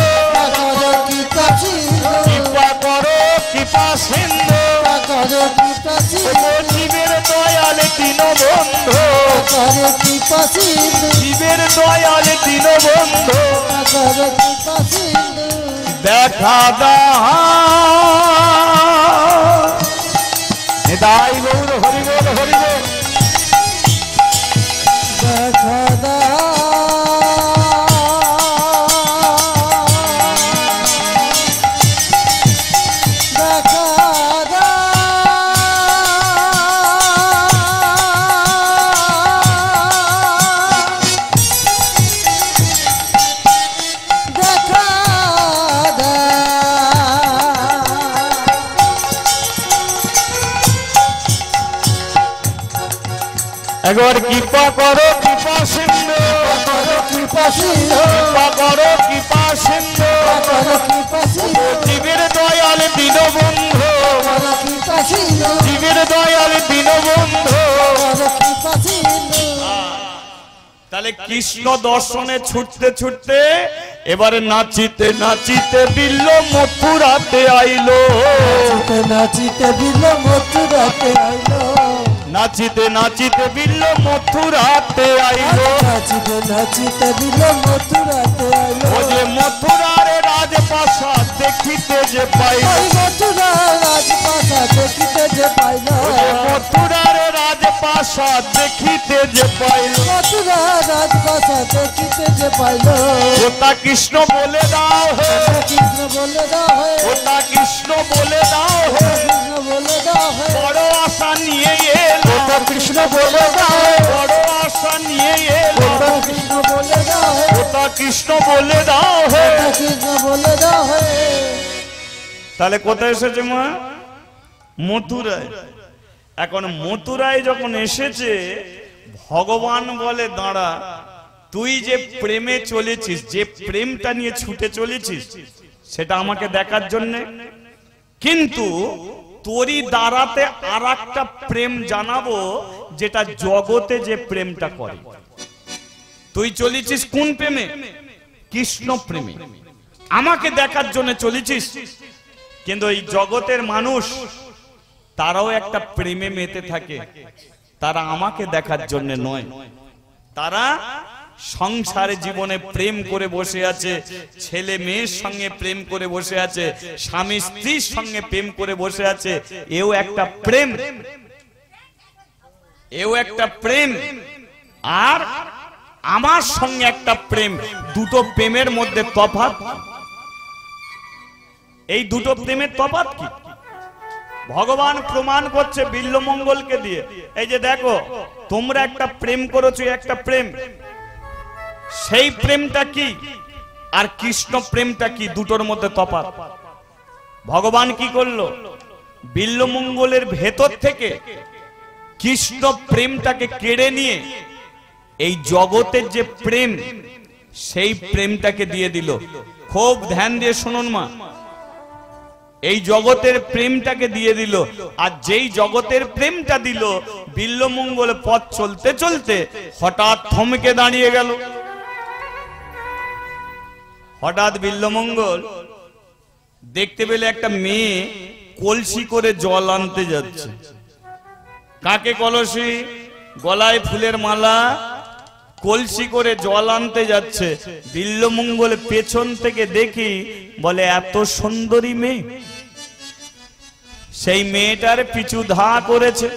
করো কৃপা সিন্ধু, কৃপা করো কৃপা সিন্ধু, করো কৃপা সিন্ধু, জীবের দয়াল দীনবন্ধু, করো কৃপা সিন্ধু, জীবের দয়াল দীনবন্ধু, করো কৃপা সিন্ধু। দেখা দাও নিতাই গৌর হরি বল হরি বল। দেখা দাও দেখা দাও দেখা একবার কৃপা করো কৃপা সিন্ধু, করো কৃপা সিন্ধু, কৃপা করো কৃপা সিন্ধু, করো কৃপা সিন্ধু, জীবের দয়াল দীনবন্ধু, করো কৃপা সিন্ধু, জীবের দয়াল দীনবন্ধু। করো কৃপা সিন্ধু। তাহলে কৃষ্ণ দর্শনে ছুটতে ছুটতে এবারে নাচিতে নাচিতে বিল্ল মথুরাতে আইলো। নাচিতে বিল মথুরাতে আইলো, নাচিতে নাচিতে বিল্ল মথুরাতে আইলো। নাচিতে নাচিতে বিল মথুরাতে আইলো। ও যে মথুরার রাজপ্রাসাদ দেখিতে যে পাইল, ওই মথুরা রাজপ্রাসাদ দেখিতে যে পাইল, ও যে মথুরার রাজপ্রাসাদ দেখিতে যে পাইল। মথুরা রাজপ্রাসাদ দেখিতে যে পাইল। ওটা কৃষ্ণ বলে দাও হে, কৃষ্ণ বলে দাও হে, ওটা কৃষ্ণ বলে দাও হে, কৃষ্ণ বলে দাও হে, বড় আশা নিয়ে এলো। ওটা কৃষ্ণ বলে দাও হে, বড় আশা নিয়ে এলো। কৃষ্ণ বলে দাও হে, ওটা কৃষ্ণ বলে দাও হে। কৃষ্ণ বলে দাও হে। তাহলে কোথায় এসেছে মা? মথুরায়। এখন মথুরায় যখন এসেছে, ভগবান বলে দাঁড়া, তুই যে প্রেমে চলেছিস, যে প্রেমটা নিয়ে ছুটে চলেছিস সেটা আমাকে দেখার জন্য, কিন্তু তোরই দ্বারাতে আর একটা প্রেম জানাবো যেটা জগতে যে প্রেমটা করে। তুই চলেছিস কোন প্রেমে? কৃষ্ণ প্রেমে। আমাকে দেখার জন্য চলেছিস, কিন্তু এই জগতের মানুষ তারাও একটা প্রেমে মেতে থাকে। তারা আমাকে দেখার জন্য নয়, তারা সংসারে জীবনে প্রেম করে বসে আছে, ছেলে মেয়ের সঙ্গে প্রেম করে বসে আছে, স্বামী স্ত্রীর সঙ্গে প্রেম করে বসে আছে। এও একটা প্রেম, এও একটা প্রেম। আর আমার সঙ্গে একটা প্রেম, দুটো প্রেমের মধ্যে তফাৎ। এই দুটো প্রেমের তফাৎ কি? ভগবান প্রমাণ করছে বিল্লমঙ্গলকে দিয়ে। এই যে দেখো, তোমরা একটা প্রেম করেছো, একটা প্রেম, সেই প্রেমটা কি? আর কৃষ্ণ প্রেমটা কি, দুটোর মধ্যে তফাৎ। ভগবান কি করলো, বিল্বমঙ্গলের ভেতর থেকে কৃষ্ণ প্রেমটাকে কেড়ে নিয়ে এই জগতের যে প্রেম, সেই প্রেমটাকে দিয়ে দিল। খুব ধ্যান দিয়ে শুনুন মা, এই জগতের প্রেমটাকে দিয়ে দিল। আর যেই জগতের প্রেমটা দিল, বিল্বমঙ্গলে পথ চলতে চলতে হঠাৎ থমকে দাঁড়িয়ে গেল। হঠাৎ বিল্বমঙ্গল দেখতে পেলে একটা মেয়ে কলসি করে জল আনতে যাচ্ছে। কাকে কলসি, গলায় ফুলের মালা, কলসি করে জল আনতে যাচ্ছে। বিল্বমঙ্গল পেছন থেকে দেখি, বলে এত সুন্দরী মেয়ে। সেই মেয়েটার পিছু ধা করেছে,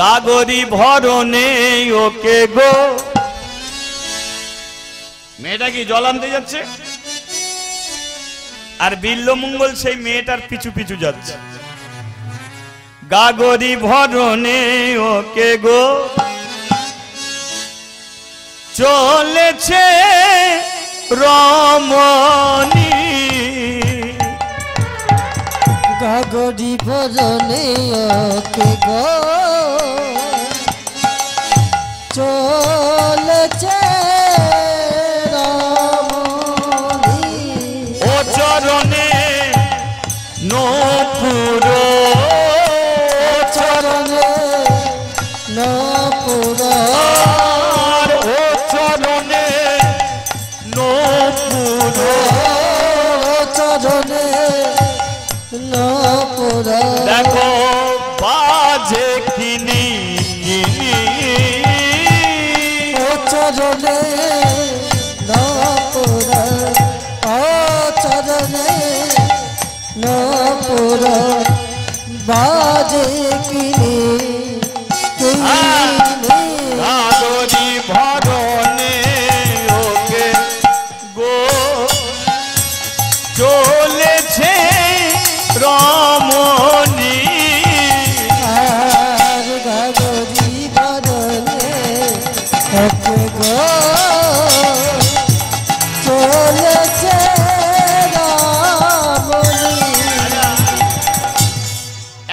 গাগরি ভরণে ওকে গো। মেয়েটা কি জল আনতে যাচ্ছে, আর বিল্বমঙ্গল সেই মেয়েটার পিছু পিছু যাচ্ছে। গাগরি ভরণে ওকে গো, চলেছে রমণী। গাগরি ভরণে ওকে গো, চলেছে রমণী। ও চরণে নপুর, চরণে নপুর, ও চরণে নপুর, চরণে নপুর। দেখো বাজে কিনি, ও চরণে নপুর, ও চরণে নপুর, বাজে কিনি কিনি। গাগরি ভরণে ওকে গো, চলেছে রমণী। আর গাগরি ভরণে ওকে গো, চলেছে রমণী।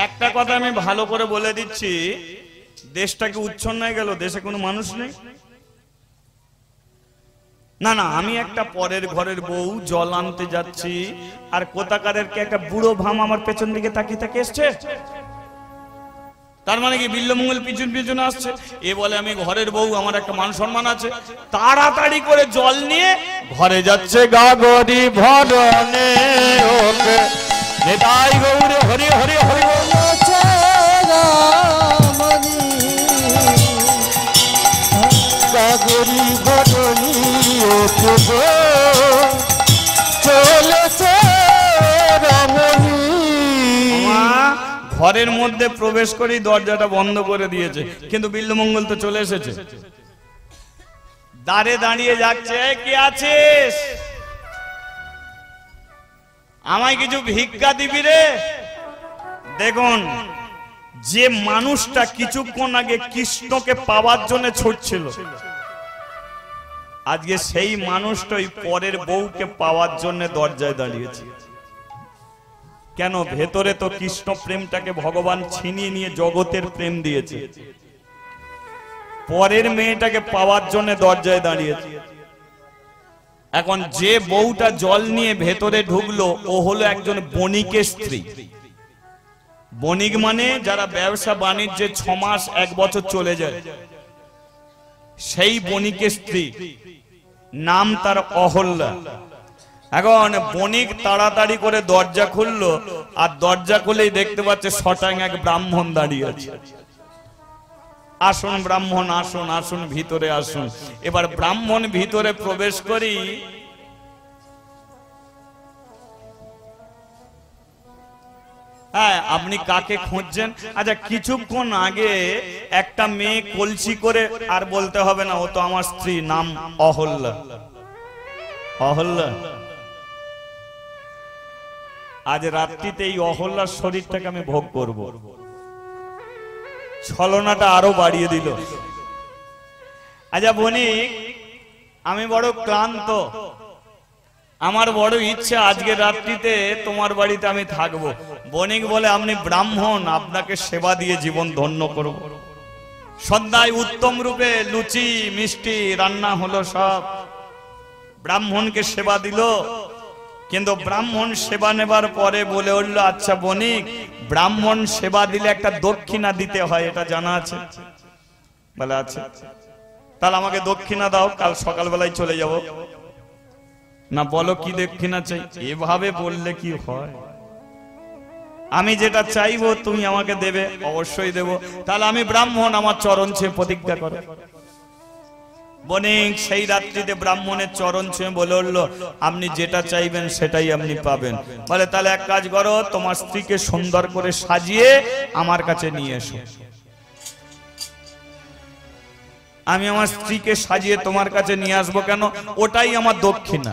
একটা কথা আমি ভালো করে বলে দিচ্ছি, দেশটাকে উচ্ছন্নায় গেল, দেশে কোনো মানুষ নেই। না না, আমি একটা পরের ঘরের বউ, জল আনতে যাচ্ছি, আর কোথাকারের কে একটা বুড়ো ভাম আমার পেছন দিকে তাকিয়ে তাকিয়ে এসছে। তার মানে কি বিল্বমঙ্গল পিছন পিছনে আসছে। এ বলে আমি ঘরের বউ, আমার একটা মান সম্মান আছে, তাড়াতাড়ি করে জল নিয়ে ঘরে যাচ্ছে। গাগরি ভরণে ওকে, নেতাই গৌরে হরি হরি হরি বল। চলেছে রমণী, গাগরি ভরণী ওকে গো, চলেছে রমণী। মা ঘরের মধ্যে প্রবেশ করেই দরজাটা বন্ধ করে দিয়েছে, কিন্তু বিল্বমঙ্গল তো চলে এসেছে। দ্বারে দাঁড়িয়ে যাচ্ছে, কে আছিস, আমায় কিছু ভিক্ষা দিবি রে। দেখুন, যে মানুষটা কিছুক্ষণ আগে কৃষ্ণকে পাওয়ার জন্য ছুটছিল, আজকে সেই মানুষটাই পরের বউকে পাওয়ার জন্য দরজায় দাঁড়িয়েছে। কেন? ভেতরে তো কৃষ্ণ প্রেমটাকে ভগবান ছিনিয়ে নিয়ে জগতের প্রেম দিয়েছে, পরের মেয়েটাকে পাওয়ার জন্য দরজায় দাঁড়িয়েছে। এখন যে বউটা জল নিয়ে ভেতরে ঢুকলো, ও হলো একজন বণিকের স্ত্রী। বণিক মানে যারা ব্যবসা বাণিজ্যে 6 মাস 1 বছর চলে যায়, সেই বণিকের স্ত্রী, নাম তার অহল্যা। এখন বণিক তাড়াতাড়ি করে দরজা খুললো, আর দরজা খুলেই দেখতে পাচ্ছে শটাং এক ব্রাহ্মণ দাঁড়িয়ে আছে। আসুন ব্রাহ্মণ, আসুন আসুন, ভিতরে আসুন। এবার ব্রাহ্মণ ভিতরে প্রবেশ করি, হ্যাঁ আপনি কাকে খুঁজছেন? আচ্ছা, কিছুক্ষণ আগে একটা মেয়ে কলসি করে, আর বলতে হবে না, ও তো আমার স্ত্রী, নাম অহল্যা। অহল্যা, আজ রাত্রিতে এই অহল্যার শরীরটাকে আমি ভোগ করব। ছলনাটা আরো বাড়িয়ে দিল। আচ্ছা বণিক, আমি বড় ক্লান্ত, আমার বড় ইচ্ছা আজকে রাত্রিতে তোমার বাড়িতে আমি থাকবো। বণিক বলে আপনি ব্রাহ্মণ, আপনাকে সেবা দিয়ে জীবন ধন্য করব। সন্ধ্যায় উত্তম রূপে লুচি মিষ্টি রান্না হলো, সব ব্রাহ্মণকে সেবা দিল। কিন্তু ব্রাহ্মণ সেবা নেবার পরে বলে উঠল, আচ্ছা বণিক, ব্রাহ্মণ সেবা দিলে একটা দক্ষিণা দিতে হয়, এটা জানা আছে? বলে আছে। তাহলে আমাকে দক্ষিণা দাও, কাল সকালবেলায় চলে যাব। না, বলো কি দক্ষিণা চাই? এভাবে বললে কি হয়? আমি যেটা চাইবো তুমি আমাকে দেবে। অবশ্যই দেব। তাহলে আমি ব্রাহ্মণ, আমার চরণ ছুঁয়ে প্রতিজ্ঞা করো। বণিক সেই রাত্রিতে ব্রাহ্মণের চরণ ছুঁয়ে বলে উঠলো, আপনি যেটা চাইবেন সেটাই আপনি পাবেন। বলে তাহলে এক কাজ করো, তোমার স্ত্রীকে সুন্দর করে সাজিয়ে আমার কাছে নিয়ে এসো। আমি আমার স্ত্রীকে সাজিয়ে তোমার কাছে নিয়ে আসবো কেন? ওটাই আমার দক্ষিণা।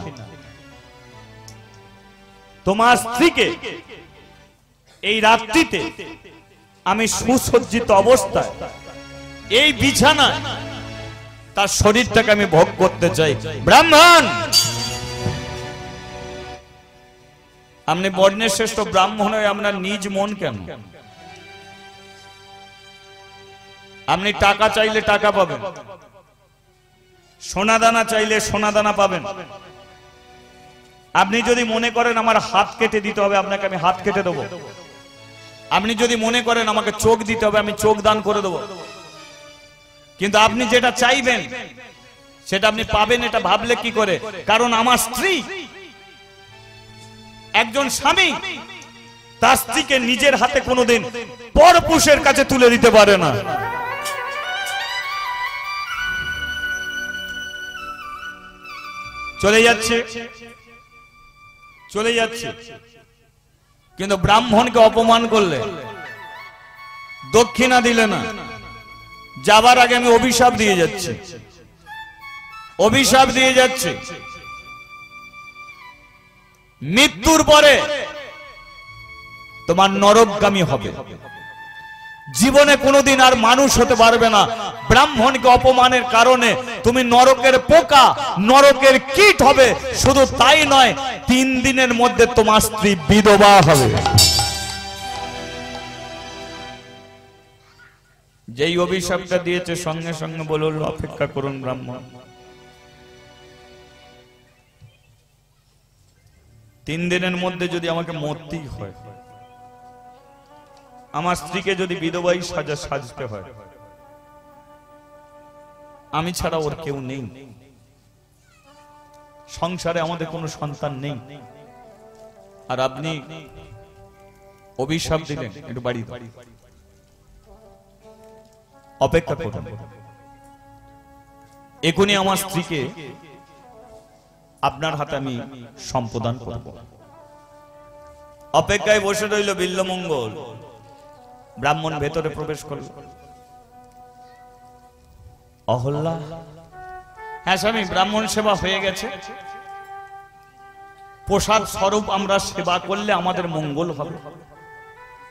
তোমার স্ত্রীকে এই রাত্রিতে আমি সুসজ্জিত অবস্থায় এই বিছানায় তার শরীরটাকে আমি ভোগ করতে চাই। ব্রাহ্মণ, আপনি বর্ণের শ্রেষ্ঠ ব্রাহ্মণ হয়ে আপনার নিজ মন কেন? আপনি টাকা চাইলে টাকা পাবেন, সোনাদানা চাইলে সোনাদানা পাবেন। আপনি যদি মনে করেন আমার হাত কেটে দিতে হবে, আপনাকে আমি হাত কেটে দেবো। আপনি যদি মনে করেন আমাকে চোখ দিতে হবে, আমি চোখ দান করে দেবো। কিন্তু আপনি যেটা চাইবেন সেটা আপনি পাবেন, এটা ভাবলে কি করে? কারণ আমার স্ত্রী, একজন স্বামী তার স্ত্রীকে নিজের হাতে কোনোদিন পরপুরুষের কাছে তুলে দিতে পারে না। চলে যাচ্ছে, চলে যাচ্ছে, কিন্তু ব্রাহ্মণকে অপমান করলে, দক্ষিণা দিলে না, যাবার আগে আমি অভিশাপ দিয়ে যাচ্ছি, অভিশাপ দিয়ে যাচ্ছে। মৃত্যুর পরে তোমার নরকগামী হবে, জীবনে কোনোদিন আর মানুষ হতে পারবে না। ব্রাহ্মণকে অপমানের কারণে তুমি নরকের পোকা, নরকের কীট হবে। শুধু তাই নয়, 3 দিনের মধ্যে তোমার স্ত্রী বিধবা হবে। যেই অভিশাপটা দিয়েছে সঙ্গে সঙ্গে বলল, অপেক্ষা করুন ব্রাহ্মণ, 3 দিনের মধ্যে যদি আমাকে মরতেই হয়, আমার স্ত্রীকে যদি বিধবাই সাজতে হয়, আমি ছাড়া ওর কেউ নেই, সংসারে আমাদের কোনো সন্তান নেই, আর আপনি অভিশাপ দিলেন, একটু বাড়ি অপেক্ষা করুন, এখনই আমার স্ত্রীকে আপনার হাতে আমি সম্প্রদান করব। অপেক্ষায় বসে রইল বিল্বমঙ্গল। ব্রাহ্মণ ভেতরে প্রবেশ করল। অহল্যা, হ্যাঁ স্বামী, ব্রাহ্মণ সেবা হয়ে গেছে, প্রসাদ স্বরূপ আমরা সেবা করলে আমাদের মঙ্গল হবে,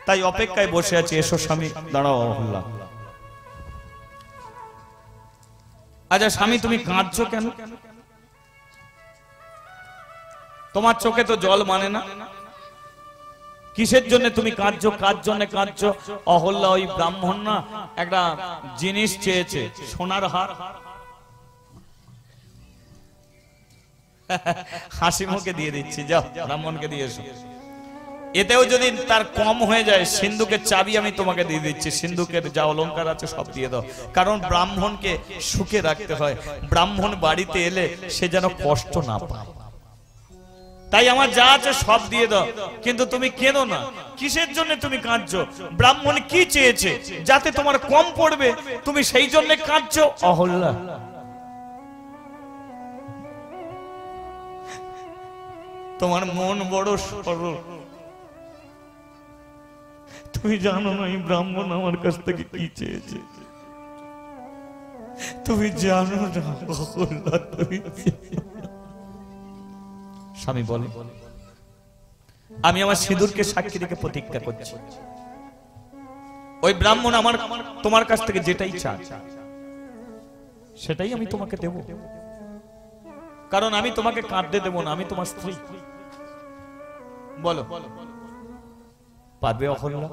তাই অপেক্ষায় বসে আছি। এসো স্বামী। দাঁড়াও অহল্যা। আচ্ছা স্বামী, তুমি কাঁদছো কেন? তোমার চোখে তো জল মানে না, কিসের জন্য তুমি কাঁদছো? কার জন্য কাঁদছো? অহল্যা, ওই ব্রাহ্মণ না একটা জিনিস চেয়েছে, সোনার হার। হাসি মুখে দিয়ে দিচ্ছি, যাও ব্রাহ্মণকে দিয়ে এসো। এতেও যদি তার কম হয়ে যায়, সিন্ধুকের চাবি আমি তোমাকে দিয়ে দিচ্ছি, সিন্ধুকের যা অলংকার আছে সব দিয়ে দাও। কারণ ব্রাহ্মণকে সুখে রাখতে হয়, ব্রাহ্মণ বাড়িতে এলে সে যেন কষ্ট না পায়, তাই আমার যা আছে সব দিয়ে দাও। কিন্তু তুমি কেঁদো না, কিসের জন্য তুমি কাঁদছো? ব্রাহ্মণ কি চেয়েছে যাতে তোমার কম পড়বে, তুমি সেই জন্য কাঁদছো? অহল্যা, তোমার মন বড় সরল, তুমি জানো না এই ব্রাহ্মণ আমার কাছ থেকে কি চেয়েছে? তুমি জানো না অহল্যা, তুমি। স্বামী বলে, আমি আমার সিঁদুরকে সাক্ষী রেখে প্রতিজ্ঞা করছি, ওই ব্রাহ্মণ আমার তোমার কাছ থেকে যেটাই চায় সেটাই আমি তোমাকে দেব। কারণ আমি তোমাকে কাঁদতে দেব না, আমি তোমার স্ত্রী। বলো পারবে অহল্যা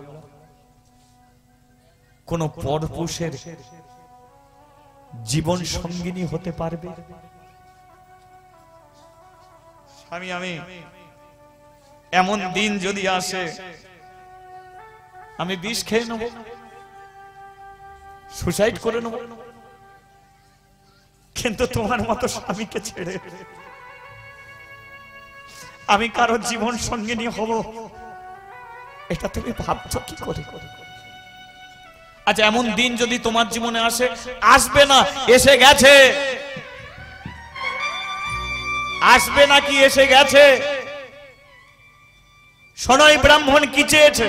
কোন পরপুরুষের জীবন সঙ্গিনী হতে পারবে? স্বামী আমি এমন দিন যদি আসে আমি বিষ খেয়ে নেব, সুসাইড করে নেব, কিন্তু তোমার মতো স্বামীকে ছেড়ে আমি কারো জীবন সঙ্গিনী হব, এটা তুমি ভাবছো কি করে? আচ্ছা এমন দিন যদি তোমার জীবনে আসে, আসবে না এসে গেছে, আসবে নাকি এসে গেছে? শোনোই ব্রাহ্মণ কি চেয়েছে?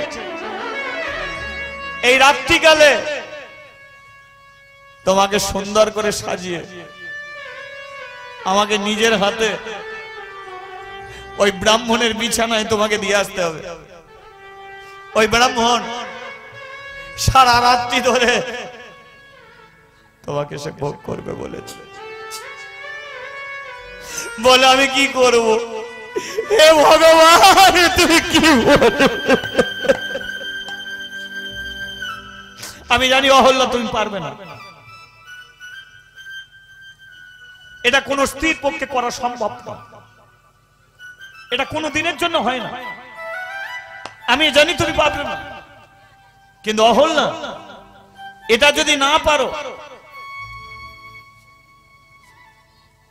এই রাত্রিকালে তোমাকে সুন্দর করে সাজিয়ে আমাকে নিজের হাতে ওই ব্রাহ্মণের বিছানায় তোমাকে দিয়ে আসতে হবে। ওই ব্রাহ্মণ সারা রাত্রি ধরে তোমাকে সে ভোগ করবে বলেছে। বলে আমি কি করব? হে ভগবান তুমি কি বলবে? আমি জানি অহল্যা তুমি পারবে না, এটা কোন স্ত্রীর পক্ষে করা সম্ভব না, এটা কোনো দিনের জন্য হয় না। আমি জানি তুমি পারবে না, কিন্তু অহল্যা এটা যদি না পারো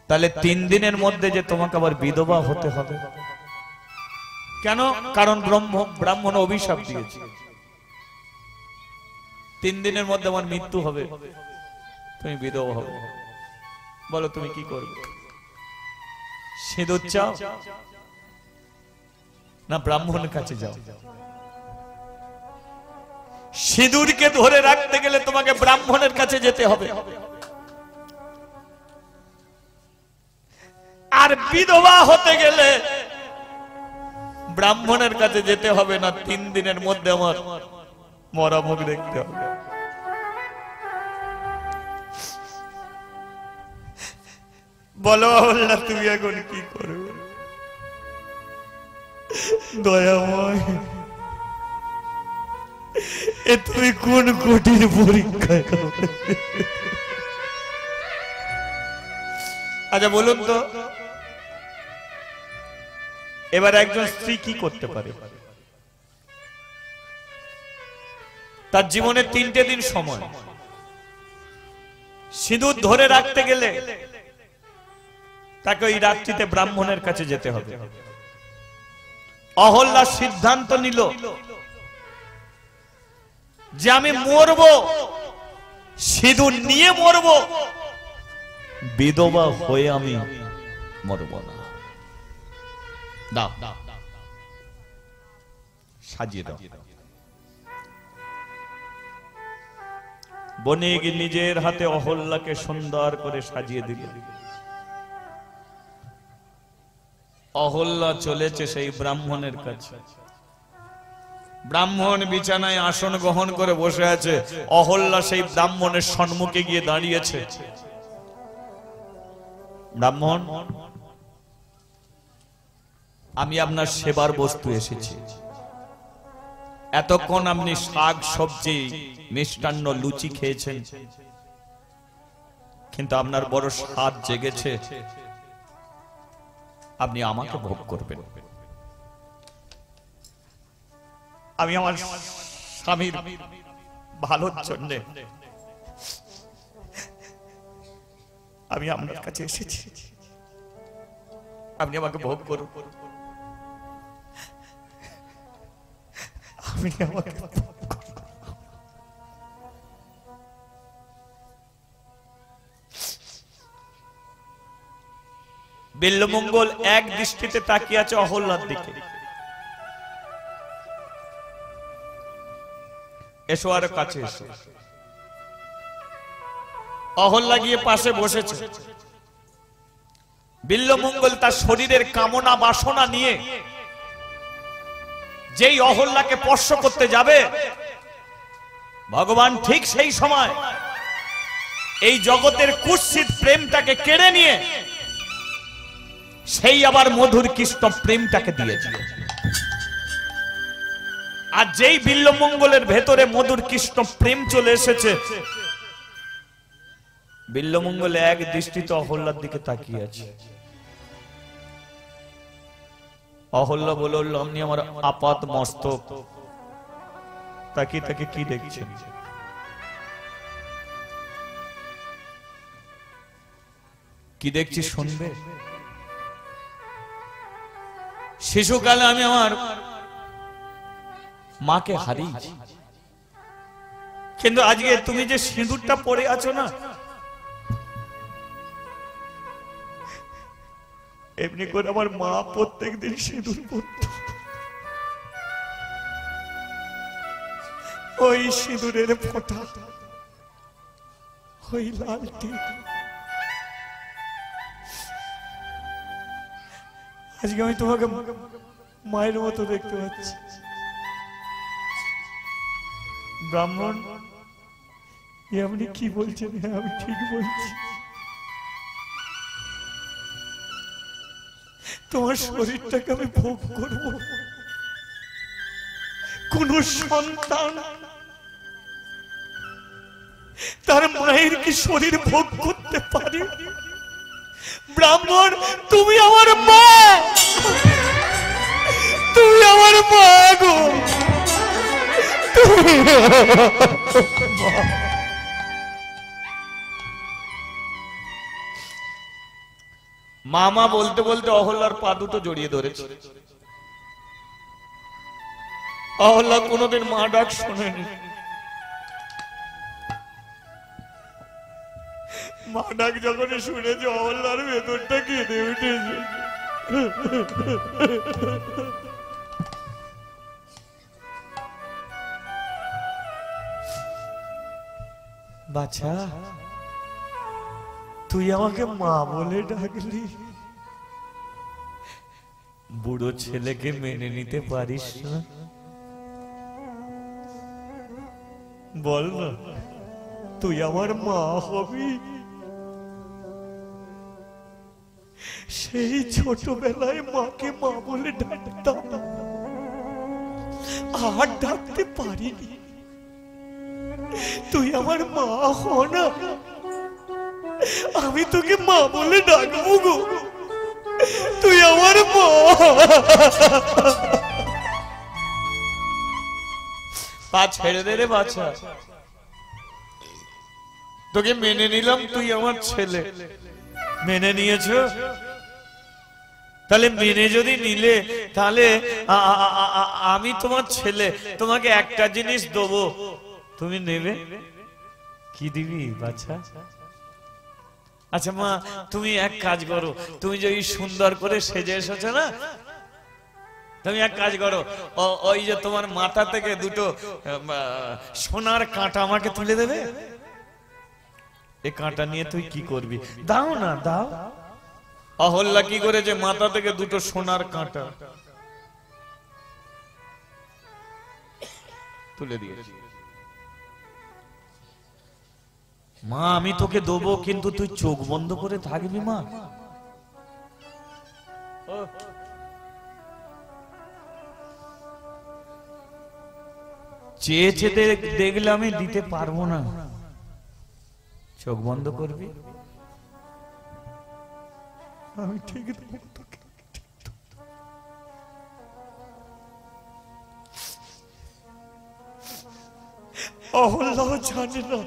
তাহলে 3 দিনের মধ্যে যে তোমাকে আবার বিধবা হতে হবে। কেন? কারণ ব্রাহ্মণ অভিশাপ দিয়েছে 3 দিনের মধ্যে আমার মৃত্যু হবে, তুমি বিধবা হবে। বলো তুমি কি করবে? সিঁদুর চাও না ব্রাহ্মণের কাছে যাও? সিঁদুরকে ধরে রাখতে গেলে তোমাকে ব্রাহ্মণের কাছে যেতে হবে, আর বিধবা হতে গেলে ব্রাহ্মণের কাছে যেতে হবে না। 3 দিনের মধ্যে আমার মরা মুখ দেখতে হবে। বলো আল্লাহ তুমি এখন কি করবে? দয়াময় এ তুমি কোন কঠিন পরীক্ষায়? আচ্ছা বলুন তো, এবার একজন স্ত্রী কি করতে পারে? তার জীবনে 3টে দিন সময়, সিঁদুর ধরে রাখতে গেলে তাকে ওই রাত্রিতে ব্রাহ্মণের কাছে যেতে হবে। অহল্যা সিদ্ধান্ত নিল যে আমি মরব, সিঁদুর নিয়ে মরব, বিধবা হয়ে আমি মরব না। দাও সাজিয়ে দাও। বণিক নিজের হাতে অহল্যাকে সুন্দর করে সাজিয়ে দিল। অহল্যা চলেছে সেই ব্রাহ্মণের কাছে। ব্রাহ্মণ বিছানায় আসন গ্রহণ করে বসে আছে, অহল্যা সেই ব্রাহ্মণের সম্মুখে গিয়ে দাঁড়িয়েছে। ব্রাহ্মণ আমি আপনার সেবার বস্তু এসেছি। এতক্ষণ আপনি শাক সবজি মিষ্টান্ন লুচি খেয়েছেন, কিন্তু আপনার বড় স্বাদ জেগেছে, আপনি আমাকে ভোগ করবেন। আমি আমার স্বামীর ভালোর জন্য আমি আপনার কাছে এসেছি, আপনি আমাকে ভোগ করুন। আপনি আমাকে বিল্লমঙ্গল এক দৃষ্টিতে তাকিয়ে আছে অহল্যার দিকে। এসো আর কাছে এসো। অহল্যা গিয়ে পাশে বসেছে। বিল্লমঙ্গল তার শরীরের কামনা বাসনা নিয়ে যেই অহল্যাকে স্পর্শ করতে যাবে, ভগবান ঠিক সেই সময় এই জগতের কুৎসিত প্রেমটাকে কেড়ে নিয়ে সেই আবার মধুর কৃষ্ণ প্রেমটাকে দিয়েছে। আর যেই বিল্বমঙ্গলের ভেতরে মধুর কৃষ্ণ প্রেম চলে এসেছে, বিল্বমঙ্গল এক দৃষ্টিতে অহল্যার দিকে তাকিয়ে আছে। অহল্যা বলে উঠল, আপনি আমার আপাত মস্তক তাকিয়ে তাকে কি দেখছেন? কি দেখছি শুনবে? শিশুকালে আমি আমার মাকে হারিয়েছি, কিন্তু আজকে তুমি যে সিঁদুরটা পরে আছো না, এমনি করে আমার মা প্রত্যেকদিন সিঁদুর পরত। ওই সিঁদুরের ফোঁটা, ওই লালটি আজকে আমি তোমাকে মায়ের মতো দেখতে পাচ্ছি। ব্রাহ্মণ, আপনি কি বলছেন? হ্যাঁ, আমি ঠিক বলছি। তোমার শরীরটাকে আমি ভোগ করব। কোন সন্তান তার মায়ের কি শরীর ভোগ করতে পারে? ব্রাহ্মণ, তুমি আমার মা, তুমি আমার মা গো, তুমি মামা বলতে বলতে অহল্যার পা দুটো জড়িয়ে ধরেছে। অহল্যা কোনোদিন মা ডাক শোনেনি। মা ডাক যখন শুনেছে, অহল্যার ভেতরটা কেঁদে উঠেছে। বাছা, তুই আমাকে মা বলে ডাকলি, বুড়ো ছেলেকে মেনে নিতে পারিস না? বল না, তুই আমার মা হবি? সেই ছোটবেলায় মাকে মা বলে ডাকতাম, আর ডাকতে পারিনি। তুই আমার মা হ না, আমি তোকে মা বলে ডাকবো গো, তুই আমার মা। পা ছেড়ে দে রে বাছা, তোকে মেনে নিলাম, তুই আমার ছেলে। মেনে নিয়েছো? তাহলে মেনে যদি নিলে, তাহলে আমি তোমার ছেলে, তোমাকে একটা জিনিস দেবো, তুমি নেবে? কি দিবি বাছা? আচ্ছা মা, তুমি এক কাজ করো, তুমি যে সুন্দর করে সেজে এসেছো না, তুমি এক কাজ করো, ওই যে তোমার মাথা থেকে দুটো সোনার কাঁটা আমাকে তুলে দেবে। এই কাঁটা নিয়ে তুই কি করবি? দাও না, দাও। অহল্যা কি করেছে? মাথা থেকে দুটো সোনার কাঁটা তুলে দিয়েছে। মা, আমি তোকে দেবো, কিন্তু তুই চোখ বন্ধ করে থাকবি মা। চেয়েছে দেখলে আমি দিতে পারবো না, চোখ বন্ধ করবি। আমি ঠিক দেবো তোকে। অহল্যা জানে না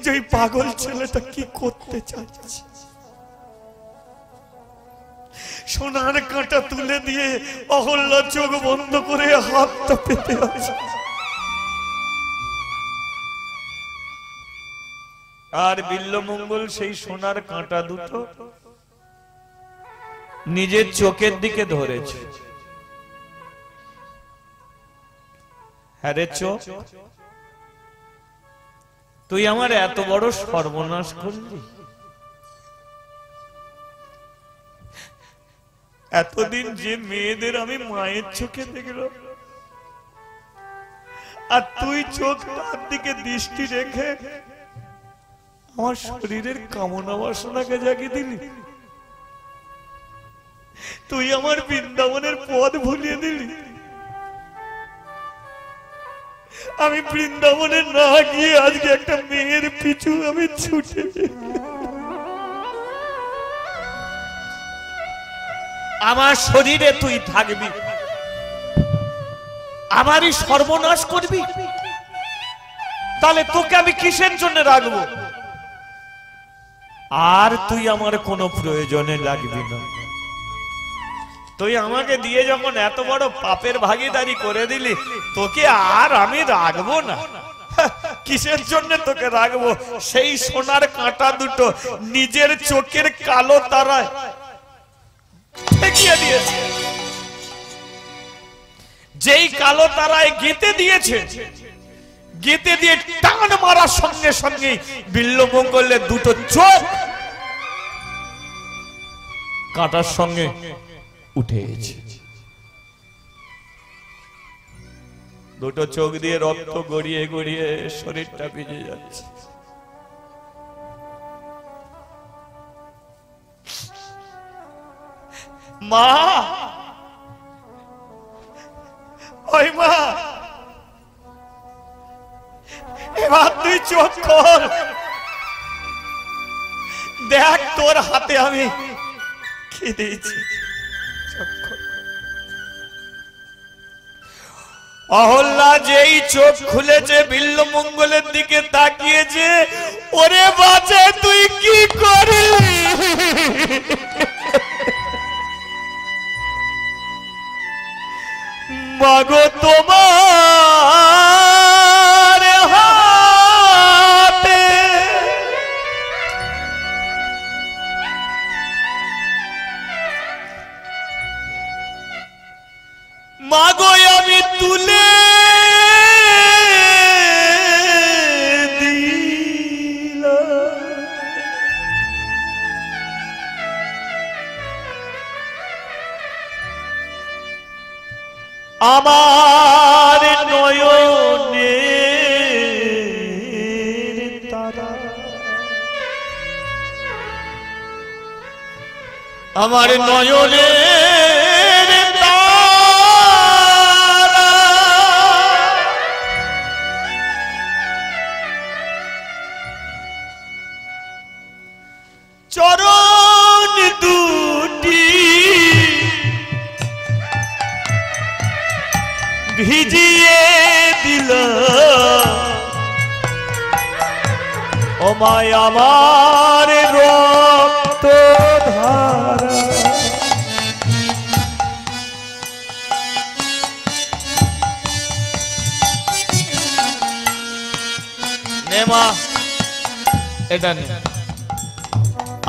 যে পাগল ছেলেটা কি করতে চাচ্ছে। সোনার কাঁটা তুলে দিয়ে অহল্যা চোখ বন্ধ করে হাতটা পেতে আছে। আর বিল্বমঙ্গল সেই সোনার কাঁটা দুটো নিজের চোখের দিকে ধরেছে। হ্যাঁ রে চোখ, তুই আমার এত বড় সর্বনাশ করলি। এতদিন যে মেয়েদের আমি মায়ের চোখে দেখলাম, আর তুই চোখ তার দিকে দৃষ্টি রেখে আমার শরীরের কামনা বাসনাকে জাগিয়ে দিলি। তুই আমার বৃন্দাবনের পথ ভুলিয়ে দিলি। আমি বৃন্দাবনে না গিয়ে আজকে একটা মেয়ের পিছু আমি ছুটে, আমার শরীরে তুই থাকবি, আমারই সর্বনাশ করবি, তাহলে তোকে আমি কিসের জন্য রাখবো? আর তুই আমার কোনো প্রয়োজনে লাগবি না। তুই আমাকে দিয়ে যখন এত বড় পাপের ভাগীদারি করে দিলি, তোকে আর আমি রাখবো না। কিসের জন্য তোকে রাখবো? সেই সোনার কাঁটা দুটো নিজের চোখের কালো তারায় ঠেকিয়ে দিয়েছে, যেই কালো তারায় গেঁথে দিয়েছে, গেঁথে দিয়ে টান মারার সঙ্গে সঙ্গে বিল্বমঙ্গলের দুটো চোখ কাঁটার সঙ্গে উঠে গেছে। দুটো চোখ দিয়ে রক্ত গড়িয়ে গড়িয়ে শরীরটা ভিজে যাচ্ছে। মা, ওই মা, এবার তুই চোখ খোল, দেখ তোর হাতে আমি কি দিয়েছি। অহল্যা যেই চোখ খুলেছে, বিল্বমঙ্গলের দিকে তাকিয়েছে, ওরে বাঁচা তুই কি করলি? মাগো তোমার হাতে মাগো আমি তুলে দিলাম, আমার নয়নের তারা, আমার নয়নের তারা, চরণ দুটি ভিজিয়ে দিল, ও মায় আমার রক্ত ধারা। নেমা এটা নে,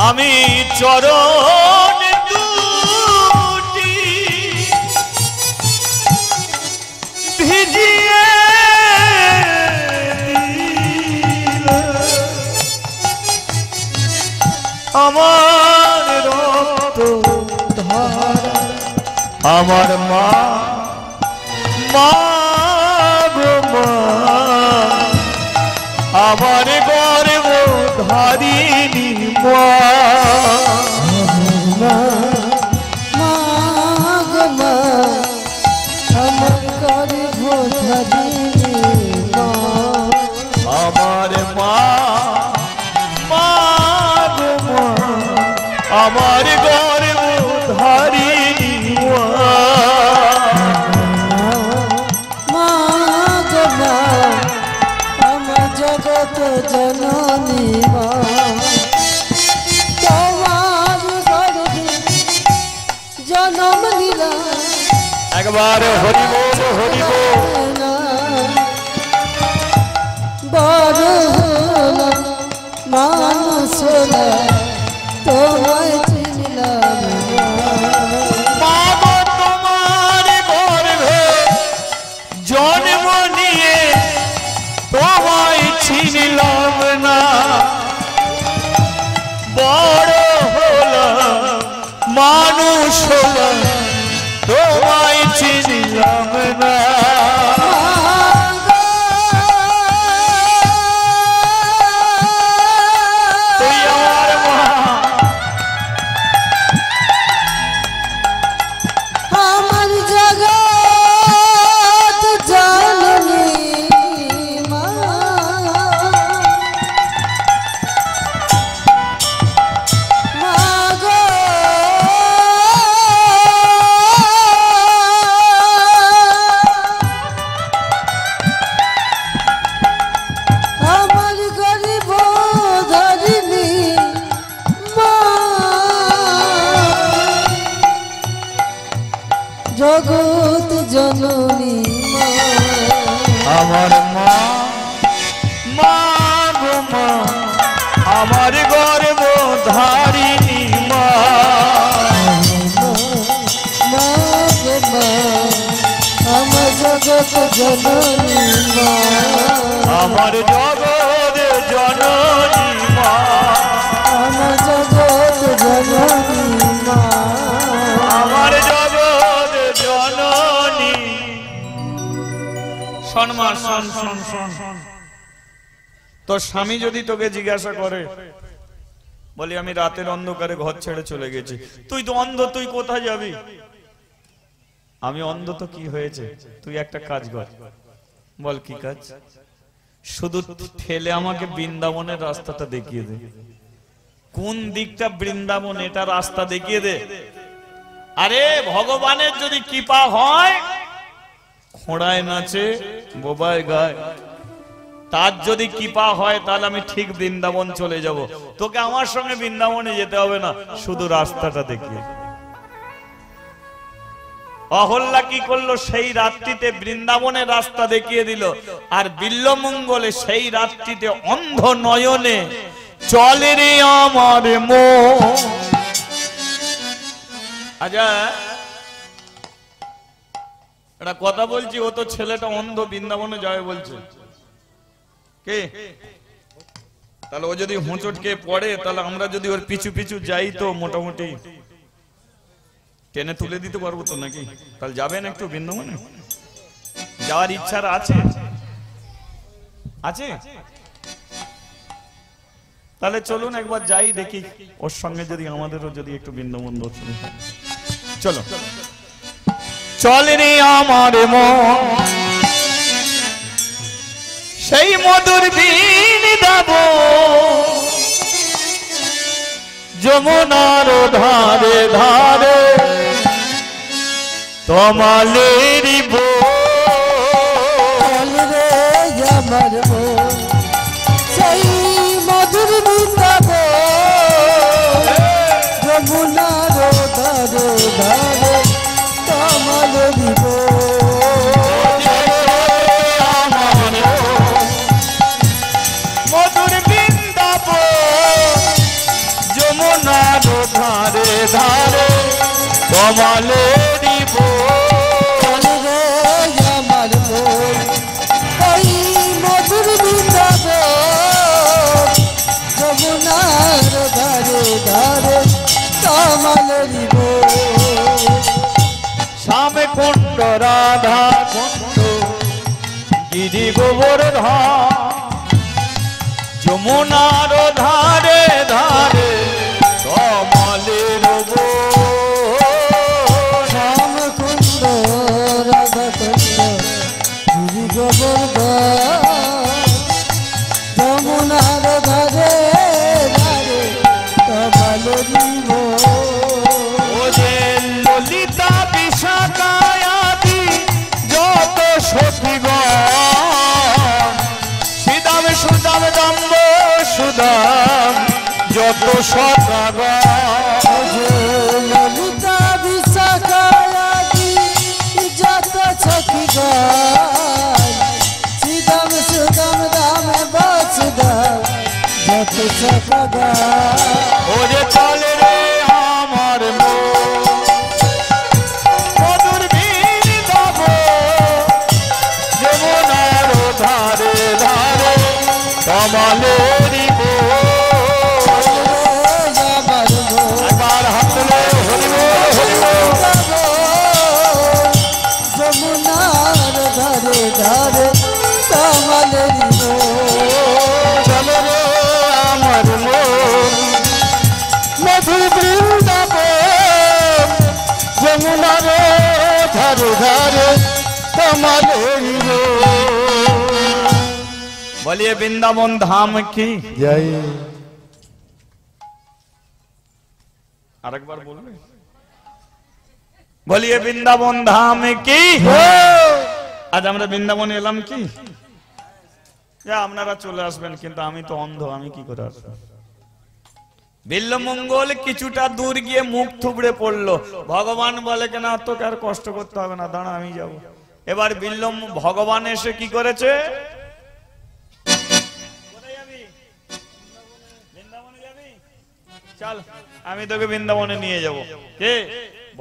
আমি চরণ দুটি ভিজিয়ে আমার রক্ত ধারা, আমার মা, মা গো মা, আমার গর্ব ধারিণী মা, মা গো মা, আমার গর্ব ধারিণী মা, আমার মা, মা গো মা, আমার গর্ব ধারিণী মা, মা গো মা, আমার জগৎ জননী মা, তোমার গর্ভে জনম নিলা, একবার হরি বল, হরি বল। বড় হলাম মানুষ হলাম, তোমায় চিনলাম না। মা গো তোমার গর্ভে জন্ম নিয়ে তোমায় চিনলাম না, বড় হলাম মানুষ হলাম তোমায় চিনলাম না। তুই আমার মা, জননী মা আমার মা, মা গো মা, আমার গর্ব ধারিণী মা, মা গো মা আমার জগৎ জননী মা আমার জগৎ জননী মা, আমার জগৎ জননী মা আমার জগৎ জননী। শোন মা, শোন শোন শোন, তোর স্বামী যদি তোকে জিজ্ঞাসা করে, বলি আমি রাতের অন্ধকারে ঘর ছেড়ে চলে গেছি, তুই তো অন্ধ, তুই কোথায় যাবি? আমি অন্ধ তো কি হয়েছে, তুই একটা কাজ কর। বল কি কাজ? শুধু ঠেলে আমাকে বৃন্দাবনের রাস্তাটা দেখিয়ে দে। কোন দিকটা বৃন্দাবন এটা রাস্তা দেখিয়ে দে। আরে ভগবানের যদি কৃপা হয়, খোঁড়ায় নাচে বোবায় গায়, তার যদি কৃপা হয় তাহলে আমি ঠিক বৃন্দাবন চলে যাব। তোকে আমার সঙ্গে বৃন্দাবনে যেতে হবে না, শুধু রাস্তাটা দেখিয়ে। অহল্যা কি করলো? সেই রাত্রিতে বৃন্দাবনের রাস্তা দেখিয়ে দিল, আর বিল্লমঙ্গলে সেই রাত্রিতে অন্ধ নয়নে চলে রে আমার মন। আচ্ছা একটা কথা বলছি, ও তো ছেলেটা অন্ধ, বৃন্দাবনে যাবে বলছে কে? তাহলে ও যদি হোঁচট কে পড়ে, তাহলে আমরা যদি ওর পিছু পিছু যাই তো মোটামুটি টেনে তুলে দিতে পারবো তো নাকি? তাহলে যাবেন একটু বৃন্দাবনে? যাওয়ার ইচ্ছা আছে? আছে? তাহলে চলুন একবার যাই, দেখি ওর সঙ্গে যদি আমাদেরও যদি একটু বৃন্দাবন দর্শন। চলো চল রে আমার মন, সেই মধুর বৃন্দাবন, যমুনার ধারে ধারে তমালেরি বল রে আমার মন, সেই মধুর বৃন্দাবন, যমুনার ধারে ধারে তমালেরি মধুর বৃন্দাবন, যমুনার ধারে ধারে তমালেরি বল রে আমার মন, সেই মধুর বৃন্দাবন, যমুনার ধারে ধারে তমালেরি শ্যামে কুণ্ড রাধা কুণ্ড গিরি গোবর্ধন, যমুনার ধারে ধারে তমালের শ্যাম কুণ্ড রাধা কুণ্ড গিরি গোবর্ধন, যমুনার ধারে ধারে তমালেরি ও যে ললিতা বিশাখায়াদি যত সখীগণ, সিদাম সুদাম দম্ব সুদাম যত সখাগণ, ললিতা বিশাখায়াদি যত সখীগণ, সিদাম সুদাম দাম বসুদাম যত সখীগণ। ও যে চলে রে আমার মন, মধুর বৃন্দাবন, যমুনার ধারে ধারে তমালেরি আমার মন, একবার হাত তুলে হরি বল, হরি বল। যমুনার ধারে ধারে তমালেরি চলো রে আমার মন, মধুর বৃন্দাবন, যমুনার ধারে ধারে তমালেরি বলিয়ে বৃন্দাবন ধাম কি জয়। আরেকবার বলবে? বলিয়ে বৃন্দাবন ধাম কি। আজ আমরা বৃন্দাবনে এলাম কি? আপনারা চলে আসবেন, কিন্তু আমি তো অন্ধ, আমি কি করে আসবো? বিল্লমঙ্গল কিছুটা দূর গিয়ে মুখ থুবড়ে পড়লো। ভগবান বলে কেন তোকে আর কষ্ট করতে হবে না, দাঁড়া আমি যাব। এবার বিল্লম ভগবান এসে কি করেছে, চল আমি তোকে বৃন্দাবনে নিয়ে যাব। কে?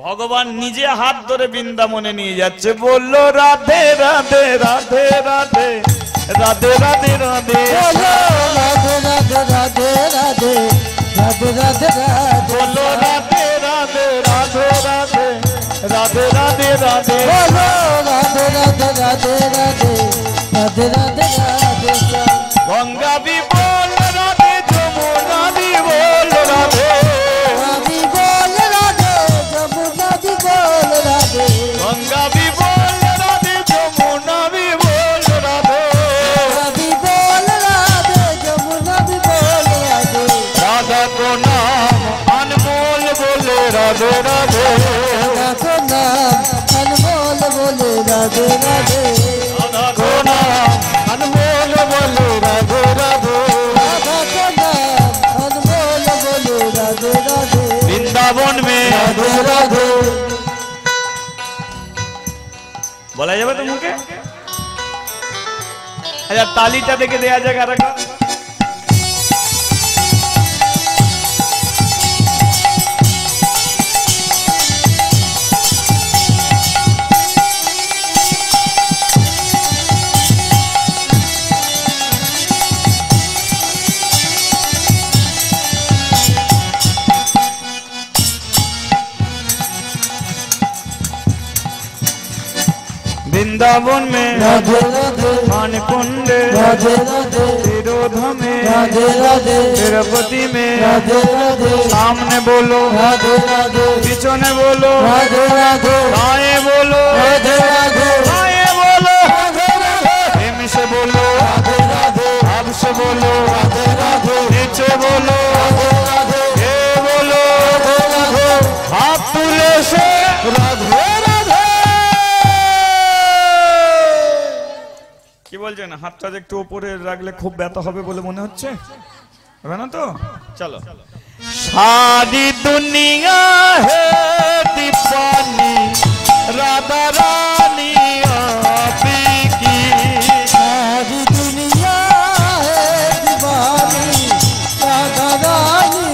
ভগবান নিজে হাত ধরে বৃন্দাবনে নিয়ে যাচ্ছে, বললো রাধে রাধে রাধে রাধে রাধে রাধে রাধে, বলো রাধে রাধে রাধে রাধে রাধে রাধে রাধে, বললো রাধে রাধে রাধে রাধে রাধে রাধে রাধে, বলো রাধে রাধে রাধে রাধে রাধে রাধে রাধে। গঙ্গা বিবল রাধে যমুনা বিবল রাধে, আমি বল রাধে যমুনা বিবল রাধে, গঙ্গা বিবল রাধে যমুনা বিবল রাধে, আমি বল রাধে যমুনা বিবল রাধে, রাধা কো নাম अनमोल बोले राधे राधे, রাধা কো নাম अनमोल बोले राधे राधे, राधा को नाम अनमोल बोले राधे राधे राधा को नाम अनमोल बोले राधे राधे, वृंदावन में राधे राधे। বলা যাবে তোমাকে? আচ্ছা তালিটা দেখে দেয়া যাক আর একবার। वृंदावन में राधे राधे मान कुंड राधे राधे विरोधा में राधे राधे तिरुपति में राधे राधे सामने बोलो राधे राधे पीछे बोलो राधे राधे दाएं बोलो राधे राधे बाएं बोलो राधे राधे प्रेम से बोलो राधे राधे अब से बोलो राधे राधे नीचे बोलो राधे राधे ये बोलो राधे राधे हाथ तुले से राधे राधे। কি বলছেন? হাতটা একটু উপরে রাখলে খুব ব্যথা হবে বলে মনে হচ্ছে, হবে না তো? চলো। সারি দুনিয়া হে দीवानी राधा रानी आपी की, सारी दुनिया है दीवानी राधा रानी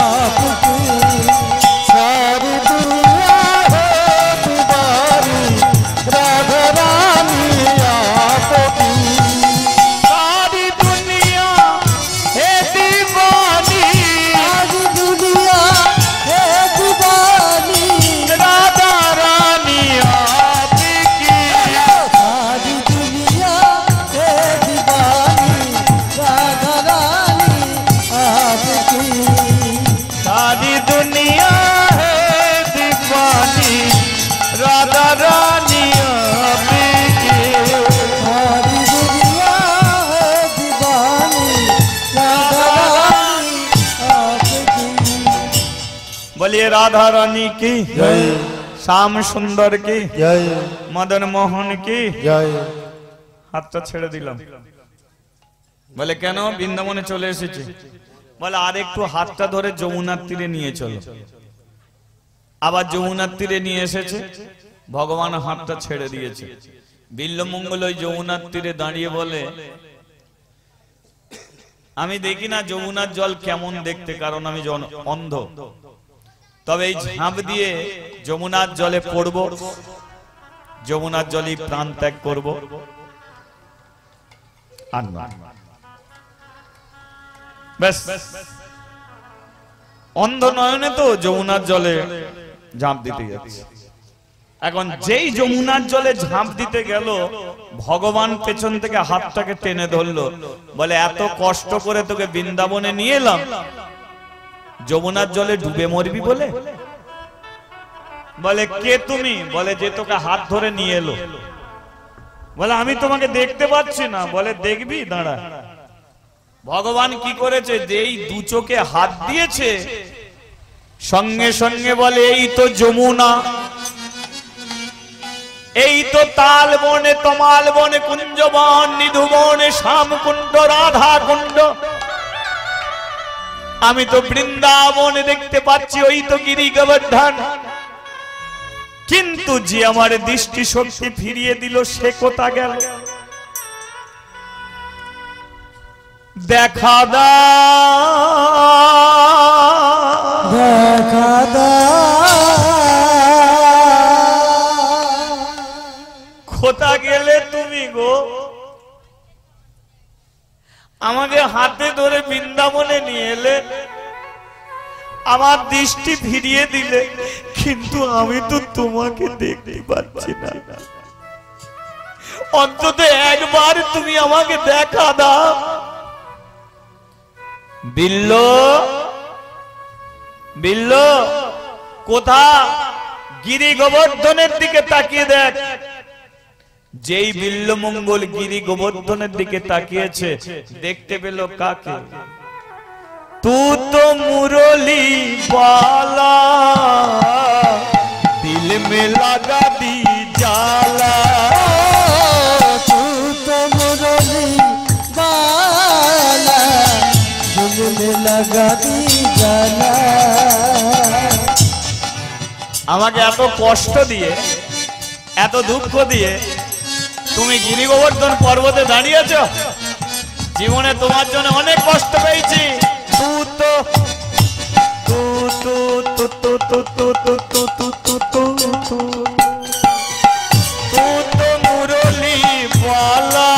आपकी, सारी दुनिया है दीवानी राधा रानी आपकी, सारी दुनिया है दीवानी सारी दुनिया है दीवानी राधा रानी आपी की, सारी दुनिया है दीवानी राधा रानी आपकी, सारी दुनिया है दीवानी राधा रानी आपी की। सारी दुनिया है दीवानी राधा रानी आपकी। बोलिए राधा रानी की जय श्याम सुंदर की जय मदन मोहन की। जय। হাতটা ছেড়ে দিলাম। বলে কেন? বৃন্দাবনে চলে এসেছে। বলে আর একটু হাতটা ধরে যমুনার তীরে নিয়ে চলো। আবার যমুনার তীরে নিয়ে এসেছে, ভগবান হাতটা ছেড়ে দিয়েছে। বিল্লমঙ্গল ওই যমুনার তীরে দাঁড়িয়ে বলে, আমি দেখি না যমুনার জল কেমন দেখতে, কারণ আমি অন্ধ। তবে এই ঝাঁপ দিয়ে যমুনার জলে পড়ব, যমুনার জলই প্রাণ ত্যাগ করব। আর না। ব্যাস অন্ধ নয়নে তো যমুনার জলে ঝাঁপ দিতে যাচ্ছে। এখন যেই যমুনার জলে ঝাঁপ দিতে গেল, ভগবান পেছন থেকে হাতটাকে টেনে ধরলো। বলে এত কষ্ট করে তোকে বৃন্দাবনে নিয়ে এলাম, যমুনার জলে ডুবে মরবি বলে? বলে কে তুমি? বলে যে তোকে হাত ধরে নিয়ে এলো। বলে আমি তোমাকে দেখতে পাচ্ছি না। বলে দেখবি, দাঁড়া। ভগবান কি করেছে? যেই দু চোখে হাত দিয়েছে, সঙ্গে সঙ্গে বলে এই তো যমুনা, এই তো তাল বনে তমাল বনে কুঞ্জবন নিধুবনে শ্যাম কুণ্ড রাধা কুণ্ড, আমি তো বৃন্দাবনে দেখতে পাচ্ছি। ওই তো গিরি গোবর্ধন, কিন্তু যে আমার দৃষ্টি শক্তি ফিরিয়ে দিল সে কোথা গেল? দেখা দাও, দেখা কোথা গেলে তুমি গো? আমাকে হাতে ধরে বৃন্দাবনে নিয়ে এলে, আমার দৃষ্টি ফিরিয়ে দিলে, কিন্তু আমি তো তোমাকে দেখতে পাচ্ছি না। অন্তত একবার তুমি আমাকে দেখা দাও। বিল্লো, বিল্লো কোথা? গিরি গোবর্ধনের দিকে তাকিয়ে দেখ। যেই বিল্লমঙ্গল গিরি গোবর্ধনের দিকে তাকিয়েছে, দেখতে পেল কাকে? তু তো মুরলি বালা, দিল মে লাগা দি জালা। তু তো মুরলি বালা, দিল মে লাগা দি জালা। আমাকে এত কষ্ট দিয়ে, এত দুঃখ দিয়ে তুমি গিরি গোবর্ধন পর্বতে দাঁড়িয়েছ। জীবনে তোমার জন্য অনেক কষ্ট পেয়েছি। মুরলি বালা,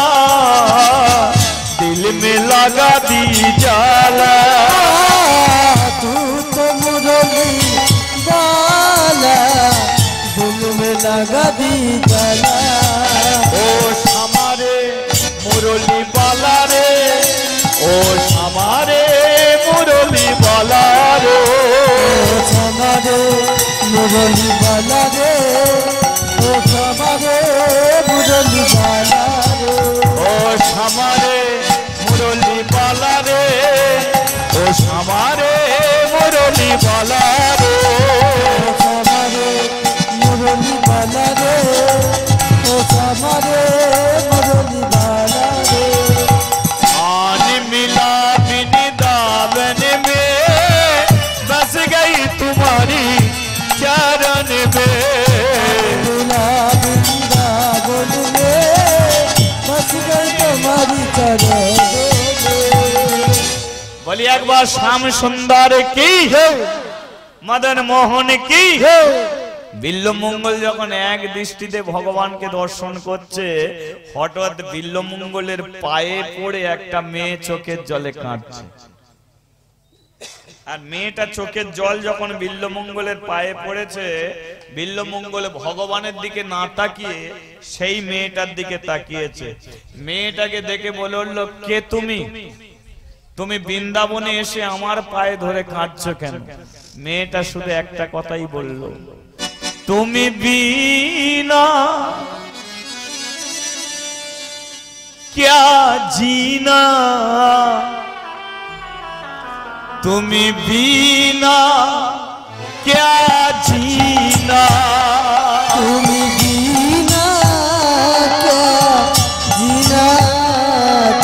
দিল মে লাগা দি জালা। তু তো মুরলি বালা, দিল মে লাগা দি জালা। ও সামারে মুরলি বালা রে, ও সামারে মুরলি বালা রে, ও সামারে মুরলি বালা রে, ও সামারে মুরলি বালা রে। ও সামারে মুরলি বালা রে, ও সামারে মুরলি বালা রে, ও সামারে মুরলি বালা রে, ও সামারে মুরলি বালা রে। आन मिला वृंदावन में, बस गई तुम्हारी चरण में। मिला वृंदावन में, बस गई तुम्हारी चरण में। बोलिए एक बार श्याम सुंदर की है, मदन मोहन की है। বিল্লমঙ্গল যখন এক দৃষ্টিতে ভগবানকে দর্শন করছে, হঠাৎ বিল্লমঙ্গলের পায়ে পড়ে একটা মেয়ে চোখের জলে কাঁদছে। আর মেয়েটা চোখের জল যখন বিল্লমঙ্গলের পায়ে পড়েছে, বিল্লমঙ্গল ভগবানের দিকে না তাকিয়ে সেই মেয়েটার দিকে তাকিয়েছে। মেয়েটাকে দেখে বলে উঠল, কে তুমি? তুমি বৃন্দাবনে এসে আমার পায়ে ধরে কাঁদছো কেন? মেয়েটা শুধু একটা কথাই বলল, তুমি বিনা क्या जीना, তুমি বিনা क्या जीना। তুমি বিনা क्या जीना,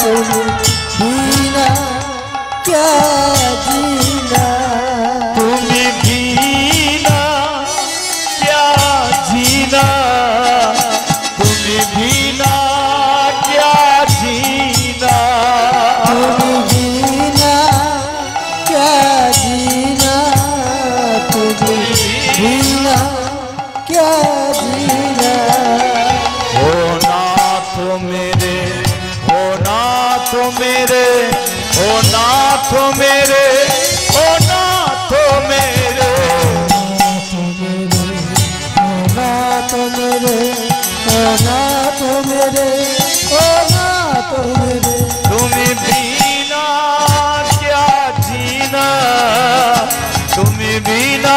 তুমি বিনা क्या जीना। তুমি বিনা क्या जीना, তুমি বিনা क्या जीना। তুমি বিনা क्या जीना, তুমি বিনা क्या जीना। हो नाथ मेरे, हो नाथ मेरे, हो नाथ मेरे, हो नाथ मेरे। नाथ मेरे, ओ नाथ मेरे, ओ नाथ मेरे। তুমি বিনা क्या जीना, তুমি বিনা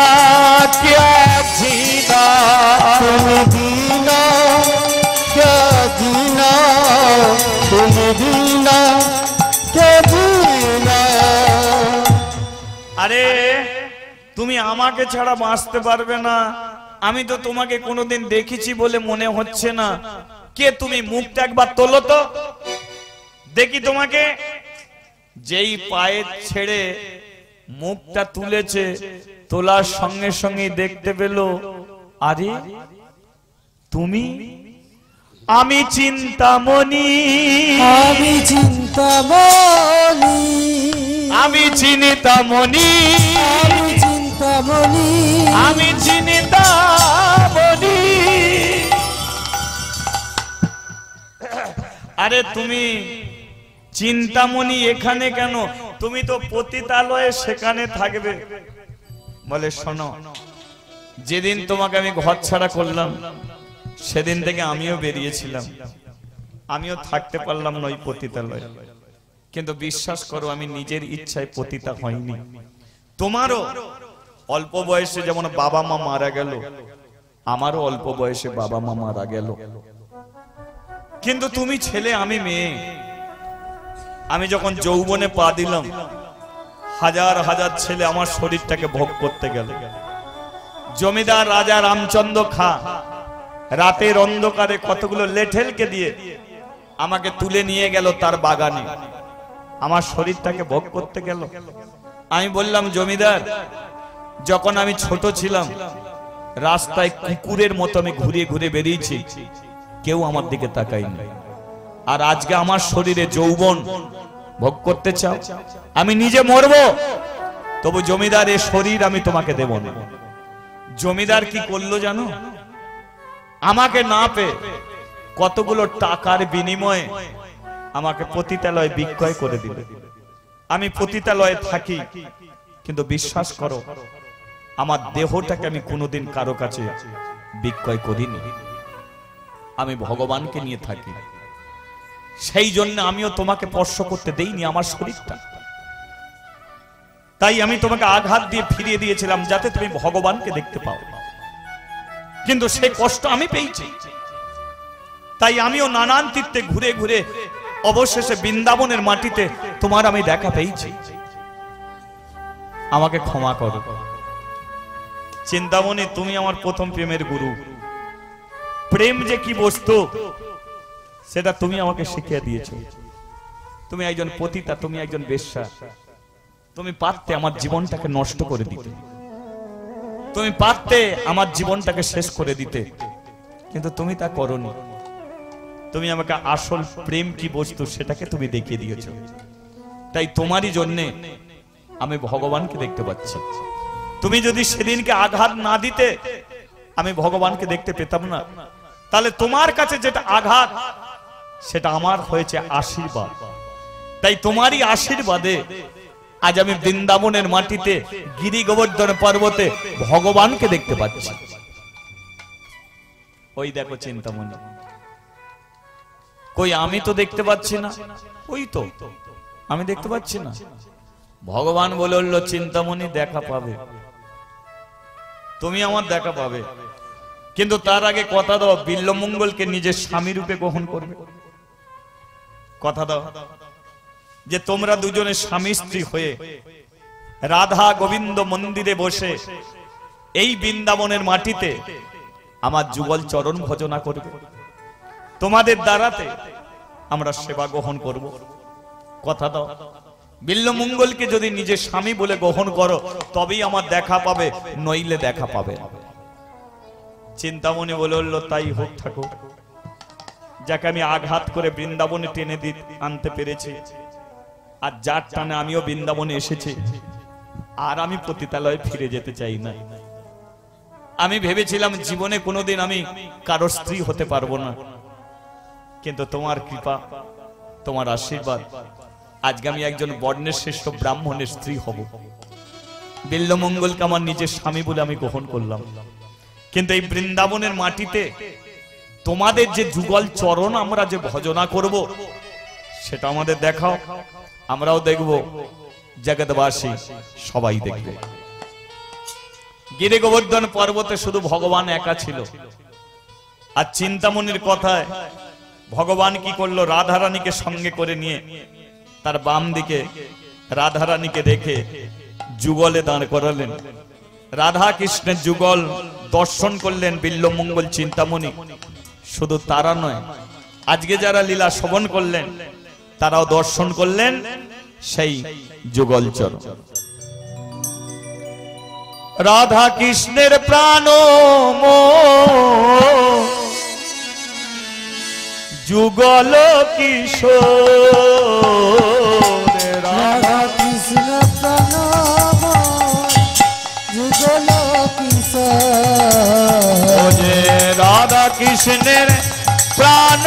क्या जीना। তুমি বিনা क्या जीना, তুমি বিনা क्या जीना। আরে তুমি আমাকে ছাড়া বাঁচতে পারবে না, আমি তো তোমাকে কোনোদিন দেখেছি বলে মনে হচ্ছে না। কে তুমি? মুখটা একবার তোলো তো দেখি তোমাকে। যেই পায়ে ছেড়ে মুখটা তুলেছে, তোলার সঙ্গে সঙ্গে দেখতে পেল আরে তুমি? আমি চিন্তামণি, আমি চিন্তামণি, আমি চিন্তামণি, আমি চিন্তামণি, আমি চিন্তামণি। আরে তুমি চিন্তামণি এখানে কেন? তুমি তো পতিতালয়ে সেখানে থাকবে। বলে শোনো, যেদিন তোমাকে আমি ঘর ছাড়া করলাম সেদিন থেকে আমিও বেরিয়েছিলাম, আমিও থাকতে পারলাম না ওই পতিতালয়ে। কিন্তু বিশ্বাস করো, আমি নিজের ইচ্ছায় পতিতা হইনি। তোমারও অল্প বয়সে যেমন বাবা মা মারা গেল, আমারও অল্প বয়সে বাবা মা মারা গেল। কিন্তু তুমি ছেলে, আমি মেয়ে। আমি যখন যৌবনে পা দিলাম, হাজার হাজার ছেলে আমার শরীরটাকে ভোগ করতে গেল। জমিদার রাজা রামচন্দ্র খা রাতের অন্ধকারে কতগুলো লেঠেলকে দিয়ে আমাকে তুলে নিয়ে গেল তার বাগানে, আমার শরীরটাকে ভোগ করতে গেল। আমি বললাম, জমিদার, যখন আমি ছোট ছিলাম রাস্তায় কুকুরের মতো আমি ঘুরে ঘুরে বেরিয়েছি, কেউ আমার দিকে তাকায়নি। আর আজকে আমার শরীরে যৌবন ভোগ করতে চাও? আমি নিজে মরবো, তবু জমিদার এ শরীর আমি তোমাকে দেব না। জমিদার কি করলো জানো? আমাকে না পেয়ে কতগুলো টাকার বিনিময়ে আমাকে পতিতালয়ে বিক্রয় করে দিল। আমি পতিতালয়ে থাকি, কিন্তু বিশ্বাস করো, আমার দেহটাকে আমি কোনোদিন কারো কাছে বিক্রয় করিনি। আমি ভগবানকে নিয়ে থাকি, সেই জন্য আমিও তোমাকে স্পর্শ করতে দেইনি আমার শরীরটা। তাই আমি তোমাকে আঘাত দিয়ে ফিরিয়ে দিয়েছিলাম যাতে তুমি ভগবানকে দেখতে পাও, কিন্তু সেই কষ্ট আমি পেয়েছি। তাই আমিও নানান তীর্থে ঘুরে ঘুরে অবশেষে বৃন্দাবনের মাটিতে তোমার আমি দেখা পেয়েছি। আমাকে ক্ষমা করো। চিন্তামণি, তুমি আমার প্রথম প্রেমের গুরু। প্রেম যে কি বস্তু সেটা তুমি আমাকে শিখিয়ে দিয়েছো। তুমি একজন পতিতা, তুমি একজন বেশ্যা। তুমি পারতে আমার জীবনটাকে নষ্ট করে দিতে, তুমি পারতে আমার জীবনটাকে শেষ করে দিতে, কিন্তু তুমি তা করোনি। তুমি আমাকে আসল প্রেম কি বস্তু সেটাকে তুমি দেখিয়ে দিয়েছো। তাই তোমারই জন্য আমি ভগবানকে দেখতে পাচ্ছি। তুমি যদি সেদিনকে আঘাত না দিতে আমি ভগবানকে দেখতে পেতাম না। তাহলে তোমার কাছে যেটা আঘাত সেটা আমার হয়েছে আশীর্বাদ। তাই তোমারই আশীর্বাদে আজ আমি বৃন্দাবনের মাটিতে গিরি গোবর্ধন পর্বতে ভগবানকে দেখতে পাচ্ছি। ওই দেখো চিন্তামণি, কই আমি তো দেখতে পাচ্ছি না। ওই তো আমি দেখতে পাচ্ছি না। ভগবান বলে উঠল, চিন্তামণি দেখা পাবে, তুমি আমার দেখা পাবে, কিন্তু তার আগে কথা দাও বিল্বমঙ্গলকে নিজের স্বামী রূপে গ্রহণ করবে। কথা দাও যে তোমরা দুজনে স্বামী স্ত্রী হয়ে রাধা গোবিন্দ মন্দিরে বসে এই বৃন্দাবনের মাটিতে আমার যুগল চরণ ভজনা করবে। তোমাদের দ্বারাতে আমরা সেবা গ্রহণ করব। কথা দাও বিল্বমঙ্গলকে যদি নিজের স্বামী বলে গ্রহণ করো তবেই আমার দেখা পাবে, নইলে দেখা পাবে। চিন্তামণি বলে উঠল, তাই হোক ঠাকুর। যাকে আমি আঘাত করে বৃন্দাবনে টেনে আনতে পেরেছি, আর যার টানে আমিও বৃন্দাবনে এসেছি, আর আমি পতিতালয়ে ফিরে যেতে চাই না। আমি ভেবেছিলাম জীবনে কোনোদিন আমি কারো স্ত্রী হতে পারবো না, কিন্তু তোমার কৃপা, তোমার আশীর্বাদ, আজকে আমি একজন বর্ণের শ্রেষ্ঠ ব্রাহ্মণের স্ত্রী হব। বিল্বমঙ্গলকে আমার নিজের স্বামী বলে আমি গ্রহণ করলাম। কিন্তু এই বৃন্দাবনের মাটিতে তোমাদের যে যুগল চরণ আমরা যে ভজনা করব সেটা আমাদের দেখাও, আমরাও দেখব, জগৎবাসী সবাই দেখবে। গিরি গোবর্ধন পর্বতে শুধু ভগবান একা ছিল। আর চিন্তামণির কথায় ভগবান কি করলো, রাধারানীকে সঙ্গে করে নিয়ে তার বাম দিকে রাধারানীকে রেখে যুগলে দাঁড় করালেন। রাধা কৃষ্ণের যুগল দর্শন করলেন বিল্বমঙ্গল চিন্তামণি। শুধু তারা নয়, আজকে যারা লীলা শ্রবণ করলেন তারাও দর্শন করলেন সেই যুগল চরণ। রাধা কৃষ্ণের প্রাণ যুগল কিশোর রাধা কৃষ্ণ প্রণব যুগল কিশোর ও যে রাধা কৃষ্ণের প্রাণ